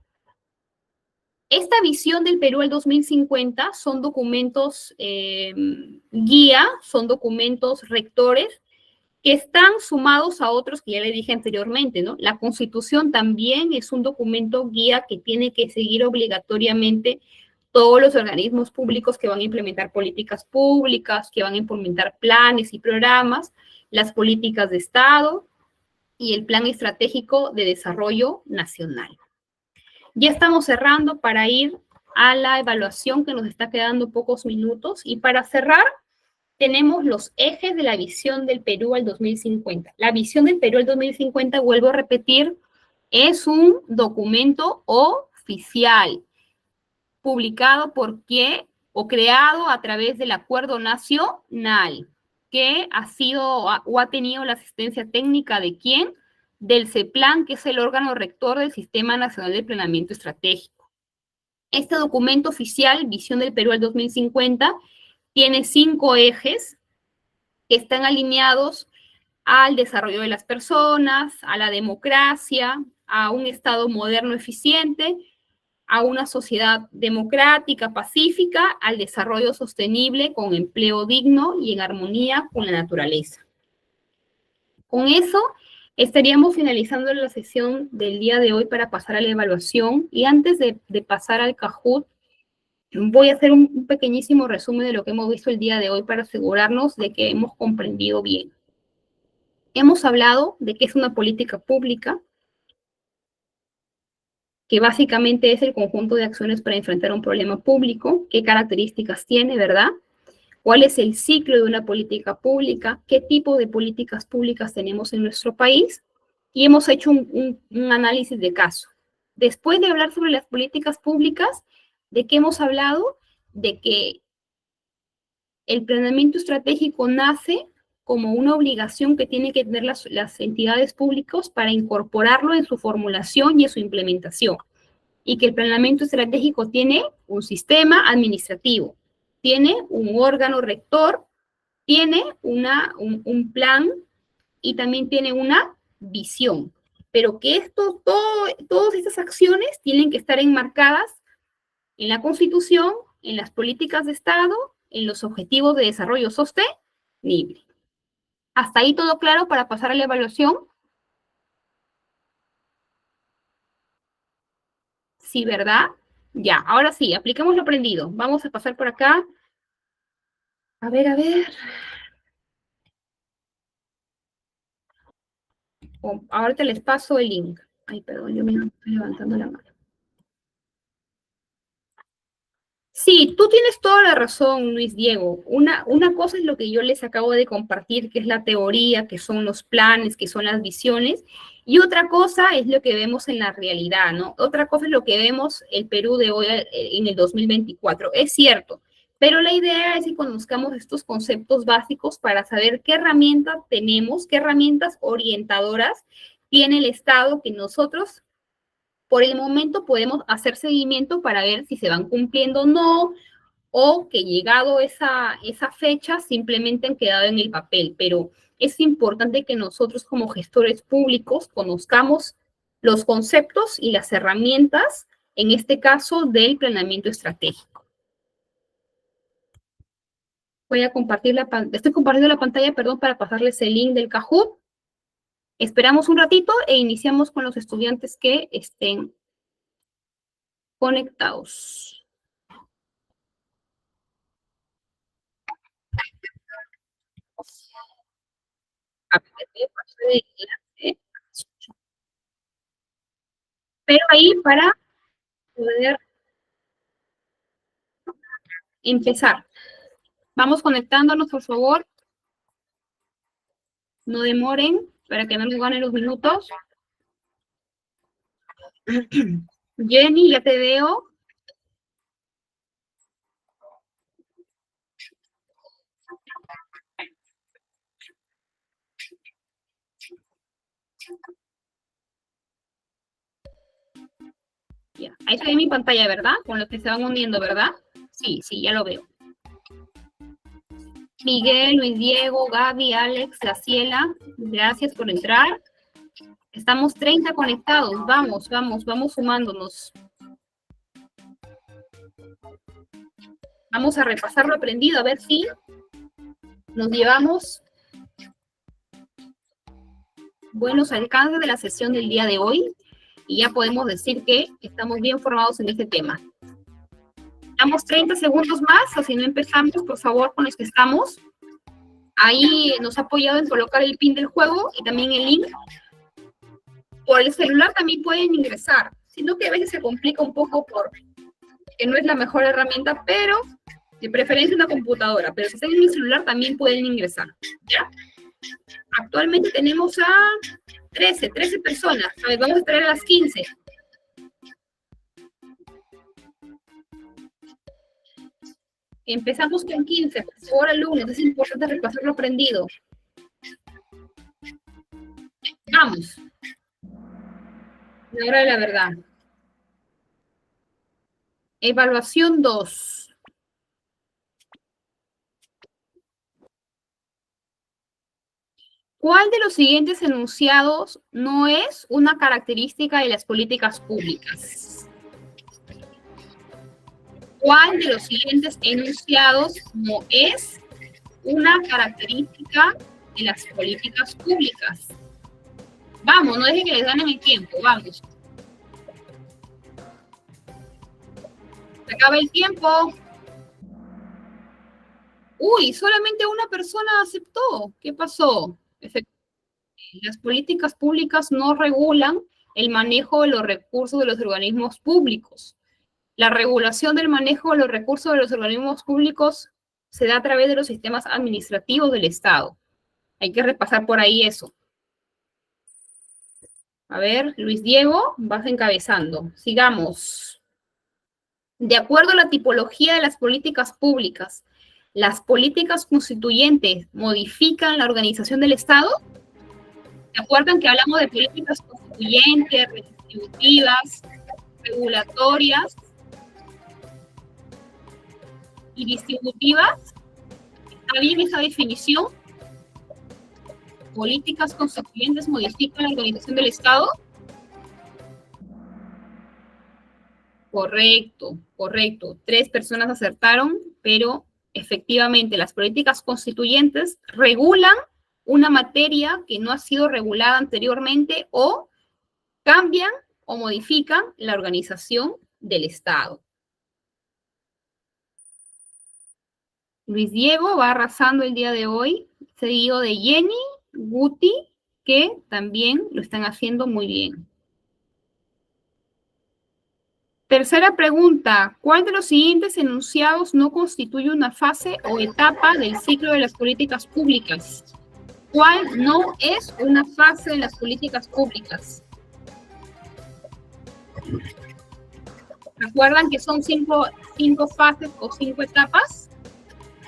Esta visión del Perú al 2050 son documentos guía, son documentos rectores que están sumados a otros que ya le dije anteriormente, ¿no? La Constitución también es un documento guía que tiene que seguir obligatoriamente todos los organismos públicos que van a implementar políticas públicas, que van a implementar planes y programas, las políticas de Estado y el Plan Estratégico de Desarrollo Nacional. Ya estamos cerrando para ir a la evaluación, que nos está quedando pocos minutos, y para cerrar, tenemos los ejes de la visión del Perú al 2050. La visión del Perú al 2050, vuelvo a repetir, es un documento oficial, publicado por qué o creado a través del Acuerdo Nacional, que ha sido o ha tenido la asistencia técnica de quién, del CEPLAN, que es el órgano rector del Sistema Nacional de Planeamiento Estratégico. Este documento oficial, Visión del Perú al 2050, tiene 5 ejes que están alineados al desarrollo de las personas, a la democracia, a un Estado moderno eficiente, a una sociedad democrática, pacífica, al desarrollo sostenible con empleo digno y en armonía con la naturaleza. Con eso estaríamos finalizando la sesión del día de hoy para pasar a la evaluación, y antes de pasar al Kahoot, voy a hacer un pequeñísimo resumen de lo que hemos visto el día de hoy para asegurarnos de que hemos comprendido bien. Hemos hablado de qué es una política pública, que básicamente es el conjunto de acciones para enfrentar un problema público, qué características tiene, ¿verdad? ¿Cuál es el ciclo de una política pública? ¿Qué tipo de políticas públicas tenemos en nuestro país? Y hemos hecho un análisis de caso. Después de hablar sobre las políticas públicas, ¿de qué hemos hablado? De que el planeamiento estratégico nace como una obligación que tienen que tener las entidades públicas para incorporarlo en su formulación y en su implementación. Y que el planeamiento estratégico tiene un sistema administrativo, tiene un órgano rector, tiene un plan y también tiene una visión. Pero que todas estas acciones tienen que estar enmarcadas en la Constitución, en las políticas de Estado, en los objetivos de desarrollo sostenible. ¿Hasta ahí todo claro para pasar a la evaluación? Sí, ¿verdad? Ya, ahora sí, apliquemos lo aprendido. Vamos a pasar por acá. A ver, a ver. Oh, ahorita les paso el link. Ay, perdón, yo me estoy levantando la mano. Sí, tú tienes toda la razón, Luis Diego. Una cosa es lo que yo les acabo de compartir, que es la teoría, que son los planes, que son las visiones, y otra cosa es lo que vemos en la realidad, ¿no? Otra cosa es lo que vemos el Perú de hoy en el 2024. Es cierto, pero la idea es que conozcamos estos conceptos básicos para saber qué herramientas tenemos, qué herramientas orientadoras tiene el Estado que nosotros por el momento podemos hacer seguimiento para ver si se van cumpliendo o no, o que llegado esa fecha simplemente han quedado en el papel. Pero es importante que nosotros como gestores públicos conozcamos los conceptos y las herramientas, en este caso del planeamiento estratégico. Estoy compartiendo la pantalla, perdón, para pasarles el link del Kahoot. Esperamos un ratito e iniciamos con los estudiantes que estén conectados. Pero ahí para poder empezar. Vamos conectándonos, por favor. No demoren para que no nos ganen los minutos. Jenny, ya te veo. Ya. Ahí está en mi pantalla, ¿verdad? Con los que se van uniendo, ¿verdad? Sí, sí, ya lo veo. Miguel, Luis Diego, Gaby, Alex, Graciela, gracias por entrar. Estamos 30 conectados. Vamos sumándonos. Vamos a repasar lo aprendido, a ver si nos llevamos buenos alcances de la sesión del día de hoy y ya podemos decir que estamos bien formados en este tema. Damos 30 segundos más, o si no empezamos, por favor, con los que estamos. Ahí nos ha apoyado en colocar el pin del juego y también el link. Por el celular también pueden ingresar, sino que a veces se complica un poco porque no es la mejor herramienta, pero de preferencia una computadora. Pero si están en el celular también pueden ingresar, ¿ya? Actualmente tenemos a 13 personas. A ver, vamos a esperar a las 15. Empezamos con 15, por favor, alumnos, es importante repasar lo aprendido. Vamos. La hora de la verdad. Evaluación 2. ¿Cuál de los siguientes enunciados no es una característica de las políticas públicas? ¿Cuál de los siguientes enunciados no es una característica de las políticas públicas? Vamos, no dejen que les ganen el tiempo, vamos. Se acaba el tiempo. Uy, solamente una persona aceptó. ¿Qué pasó? Las políticas públicas no regulan el manejo de los recursos de los organismos públicos. La regulación del manejo de los recursos de los organismos públicos se da a través de los sistemas administrativos del Estado. Hay que repasar por ahí eso. A ver, Luis Diego, vas encabezando. Sigamos. De acuerdo a la tipología de las políticas públicas, ¿las políticas constituyentes modifican la organización del Estado? ¿Se acuerdan que hablamos de políticas constituyentes, redistributivas, regulatorias y distributivas? ¿Está bien esa definición? ¿Políticas constituyentes modifican la organización del Estado? Correcto, correcto. 3 personas acertaron, pero efectivamente las políticas constituyentes regulan una materia que no ha sido regulada anteriormente o cambian o modifican la organización del Estado. Luis Diego va arrasando el día de hoy, seguido de Jenny, Guti, que también lo están haciendo muy bien. Tercera pregunta, ¿cuál de los siguientes enunciados no constituye una fase o etapa del ciclo de las políticas públicas? ¿Cuál no es una fase de las políticas públicas? ¿Recuerdan que son cinco fases o 5 etapas?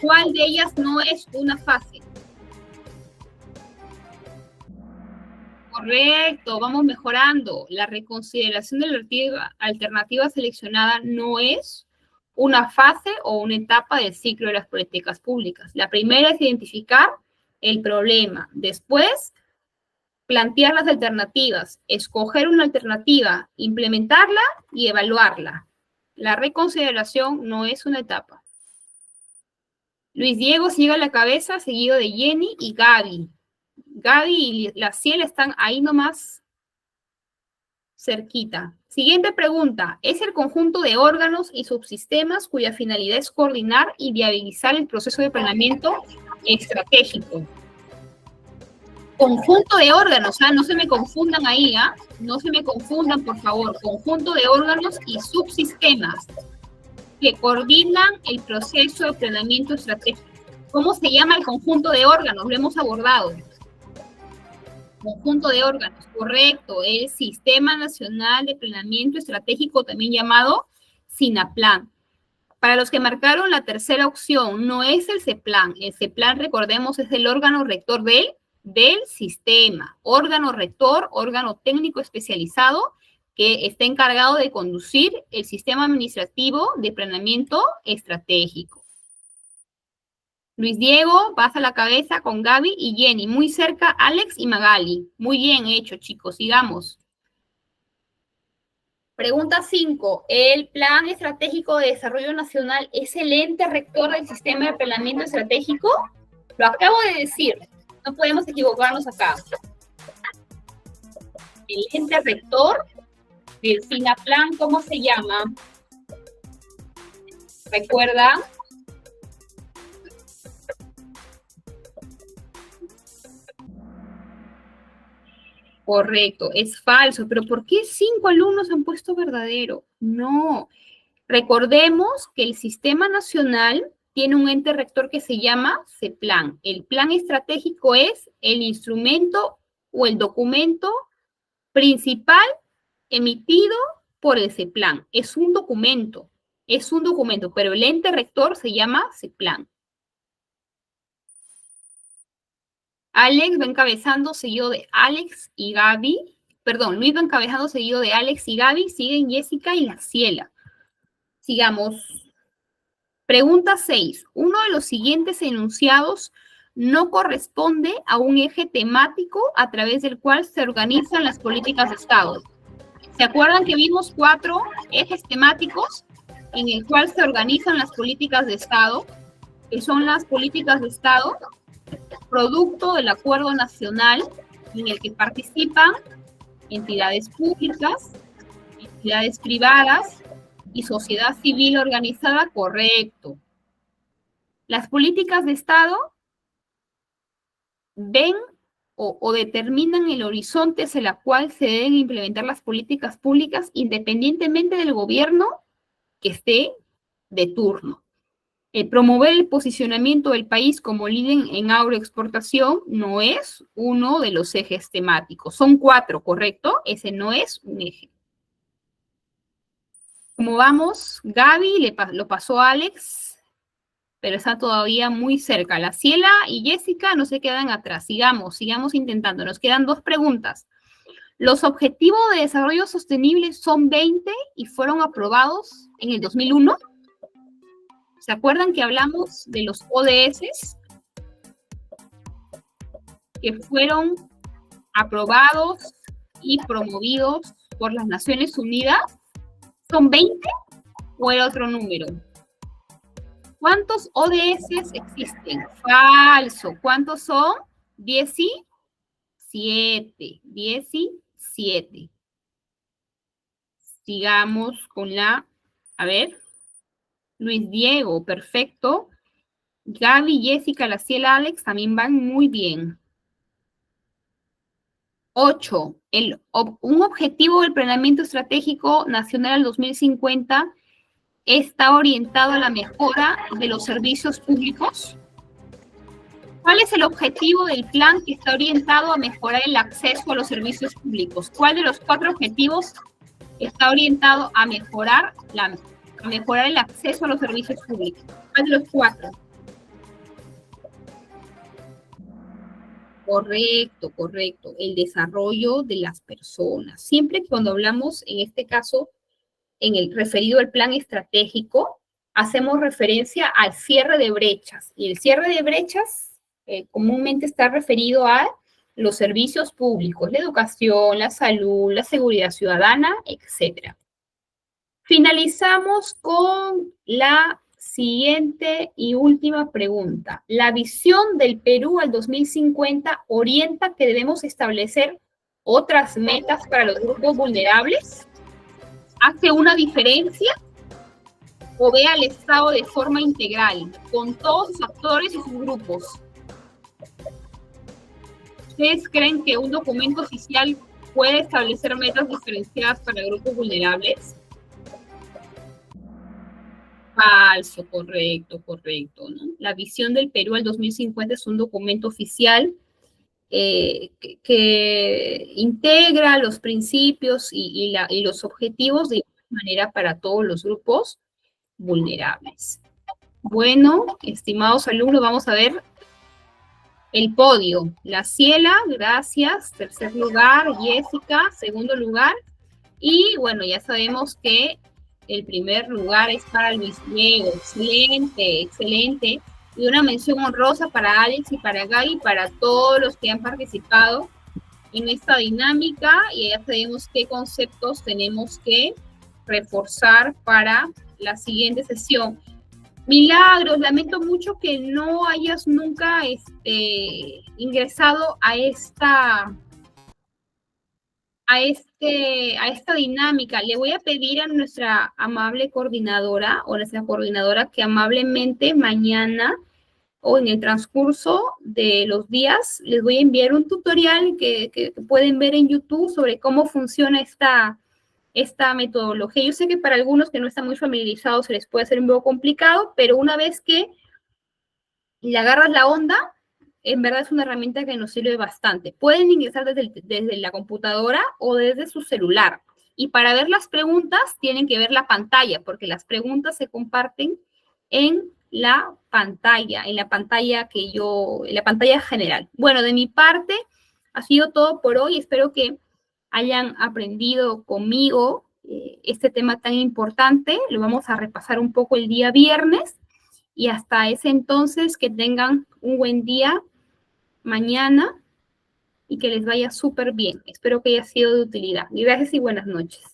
¿Cuál de ellas no es una fase? Correcto, vamos mejorando. La reconsideración de la alternativa seleccionada no es una fase o una etapa del ciclo de las políticas públicas. La primera es identificar el problema. Después, plantear las alternativas, escoger una alternativa, implementarla y evaluarla. La reconsideración no es una etapa. Luis Diego sigue a la cabeza, seguido de Jenny y Gaby. Gaby y la Ciel están ahí nomás cerquita. Siguiente pregunta. ¿Es el conjunto de órganos y subsistemas cuya finalidad es coordinar y viabilizar el proceso de planeamiento estratégico? Conjunto de órganos, no se me confundan ahí, no se me confundan, por favor. Conjunto de órganos y subsistemas que coordinan el proceso de planeamiento estratégico. ¿Cómo se llama el conjunto de órganos? Lo hemos abordado. Conjunto de órganos, correcto, el Sistema Nacional de Planeamiento Estratégico, también llamado SINAPLAN. Para los que marcaron la tercera opción, no es el CEPLAN. El CEPLAN, recordemos, es el órgano rector del sistema. Órgano rector, órgano técnico especializado que está encargado de conducir el sistema administrativo de planeamiento estratégico. Luis Diego, vas a la cabeza con Gaby y Jenny. Muy cerca, Alex y Magali. Muy bien hecho, chicos. Sigamos. Pregunta 5. ¿El Plan Estratégico de Desarrollo Nacional es el ente rector del sistema de planeamiento estratégico? Lo acabo de decir. No podemos equivocarnos acá. El ente rector del SINAPLAN, ¿cómo se llama? ¿Recuerdan? Correcto, es falso. ¿Pero por qué 5 alumnos han puesto verdadero? No. Recordemos que el Sistema Nacional tiene un ente rector que se llama CEPLAN. El plan estratégico es el instrumento o el documento principal emitido por el CEPLAN. Es un documento, pero el ente rector se llama CEPLAN. Alex va encabezando, seguido de Alex y Gaby. Perdón, Luis va encabezando, seguido de Alex y Gaby. Siguen Jessica y Graciela. Sigamos. Pregunta 6. Uno de los siguientes enunciados no corresponde a un eje temático a través del cual se organizan las políticas de Estado. ¿Se acuerdan que vimos 4 ejes temáticos en el cual se organizan las políticas de Estado? Que son las políticas de Estado producto del acuerdo nacional en el que participan entidades públicas, entidades privadas y sociedad civil organizada. Correcto. Las políticas de Estado ven o determinan el horizonte hacia el cual se deben implementar las políticas públicas independientemente del gobierno que esté de turno. Promover el posicionamiento del país como líder en agroexportación no es uno de los ejes temáticos. Son 4, ¿correcto? Ese no es un eje. Como vamos, Gaby lo pasó a Alex, pero está todavía muy cerca. La Ciela y Jessica no se quedan atrás. Sigamos intentando. Nos quedan 2 preguntas. Los Objetivos de Desarrollo Sostenible son 20 y fueron aprobados en el 2001. ¿Se acuerdan que hablamos de los ODS que fueron aprobados y promovidos por las Naciones Unidas? ¿Son 20 o era otro número? ¿Cuántos ODS existen? Falso. ¿Cuántos son? 17. 17. Sigamos con la... A ver... Luis Diego, perfecto. Gaby, Jessica, la Ciela, Alex también van muy bien. 8. Un objetivo del Planeamiento Estratégico Nacional al 2050 está orientado a la mejora de los servicios públicos. ¿Cuál es el objetivo del plan que está orientado a mejorar el acceso a los servicios públicos? ¿Cuál de los 4 objetivos está orientado a mejorar el acceso a los servicios públicos? ¿Cuál de los 4? Correcto. El desarrollo de las personas. Siempre que cuando hablamos, en este caso, en el referido al plan estratégico, hacemos referencia al cierre de brechas. Y el cierre de brechas comúnmente está referido a los servicios públicos, la educación, la salud, la seguridad ciudadana, etc. Finalizamos con la siguiente y última pregunta. ¿La visión del Perú al 2050 orienta que debemos establecer otras metas para los grupos vulnerables? ¿Hace una diferencia? ¿O ve al Estado de forma integral, con todos sus actores y sus grupos? ¿Ustedes creen que un documento oficial puede establecer metas diferenciadas para grupos vulnerables? Falso, correcto, ¿no? La visión del Perú al 2050 es un documento oficial que integra los principios y los objetivos de igual manera para todos los grupos vulnerables. Bueno, estimados alumnos, vamos a ver el podio. La Ciela, gracias. Tercer lugar, Jessica. Segundo lugar. Y bueno, ya sabemos que el primer lugar es para Luis Diego. Excelente. Y una mención honrosa para Alex y para Gaby, para todos los que han participado en esta dinámica. Y ya sabemos qué conceptos tenemos que reforzar para la siguiente sesión. Milagros, lamento mucho que no hayas nunca ingresado a esta a esta dinámica. Le voy a pedir a nuestra amable coordinadora o nuestra coordinadora que amablemente mañana o en el transcurso de los días les voy a enviar un tutorial que pueden ver en YouTube sobre cómo funciona esta metodología. Yo sé que para algunos que no están muy familiarizados se les puede hacer un poco complicado, pero una vez que le agarras la onda, en verdad es una herramienta que nos sirve bastante. Pueden ingresar desde la computadora o desde su celular. Y para ver las preguntas tienen que ver la pantalla, porque las preguntas se comparten en la pantalla en la pantalla general. Bueno, de mi parte ha sido todo por hoy. Espero que hayan aprendido conmigo este tema tan importante. Lo vamos a repasar un poco el día viernes. Y hasta ese entonces, que tengan un buen día mañana y que les vaya súper bien. Espero que haya sido de utilidad. Gracias y buenas noches.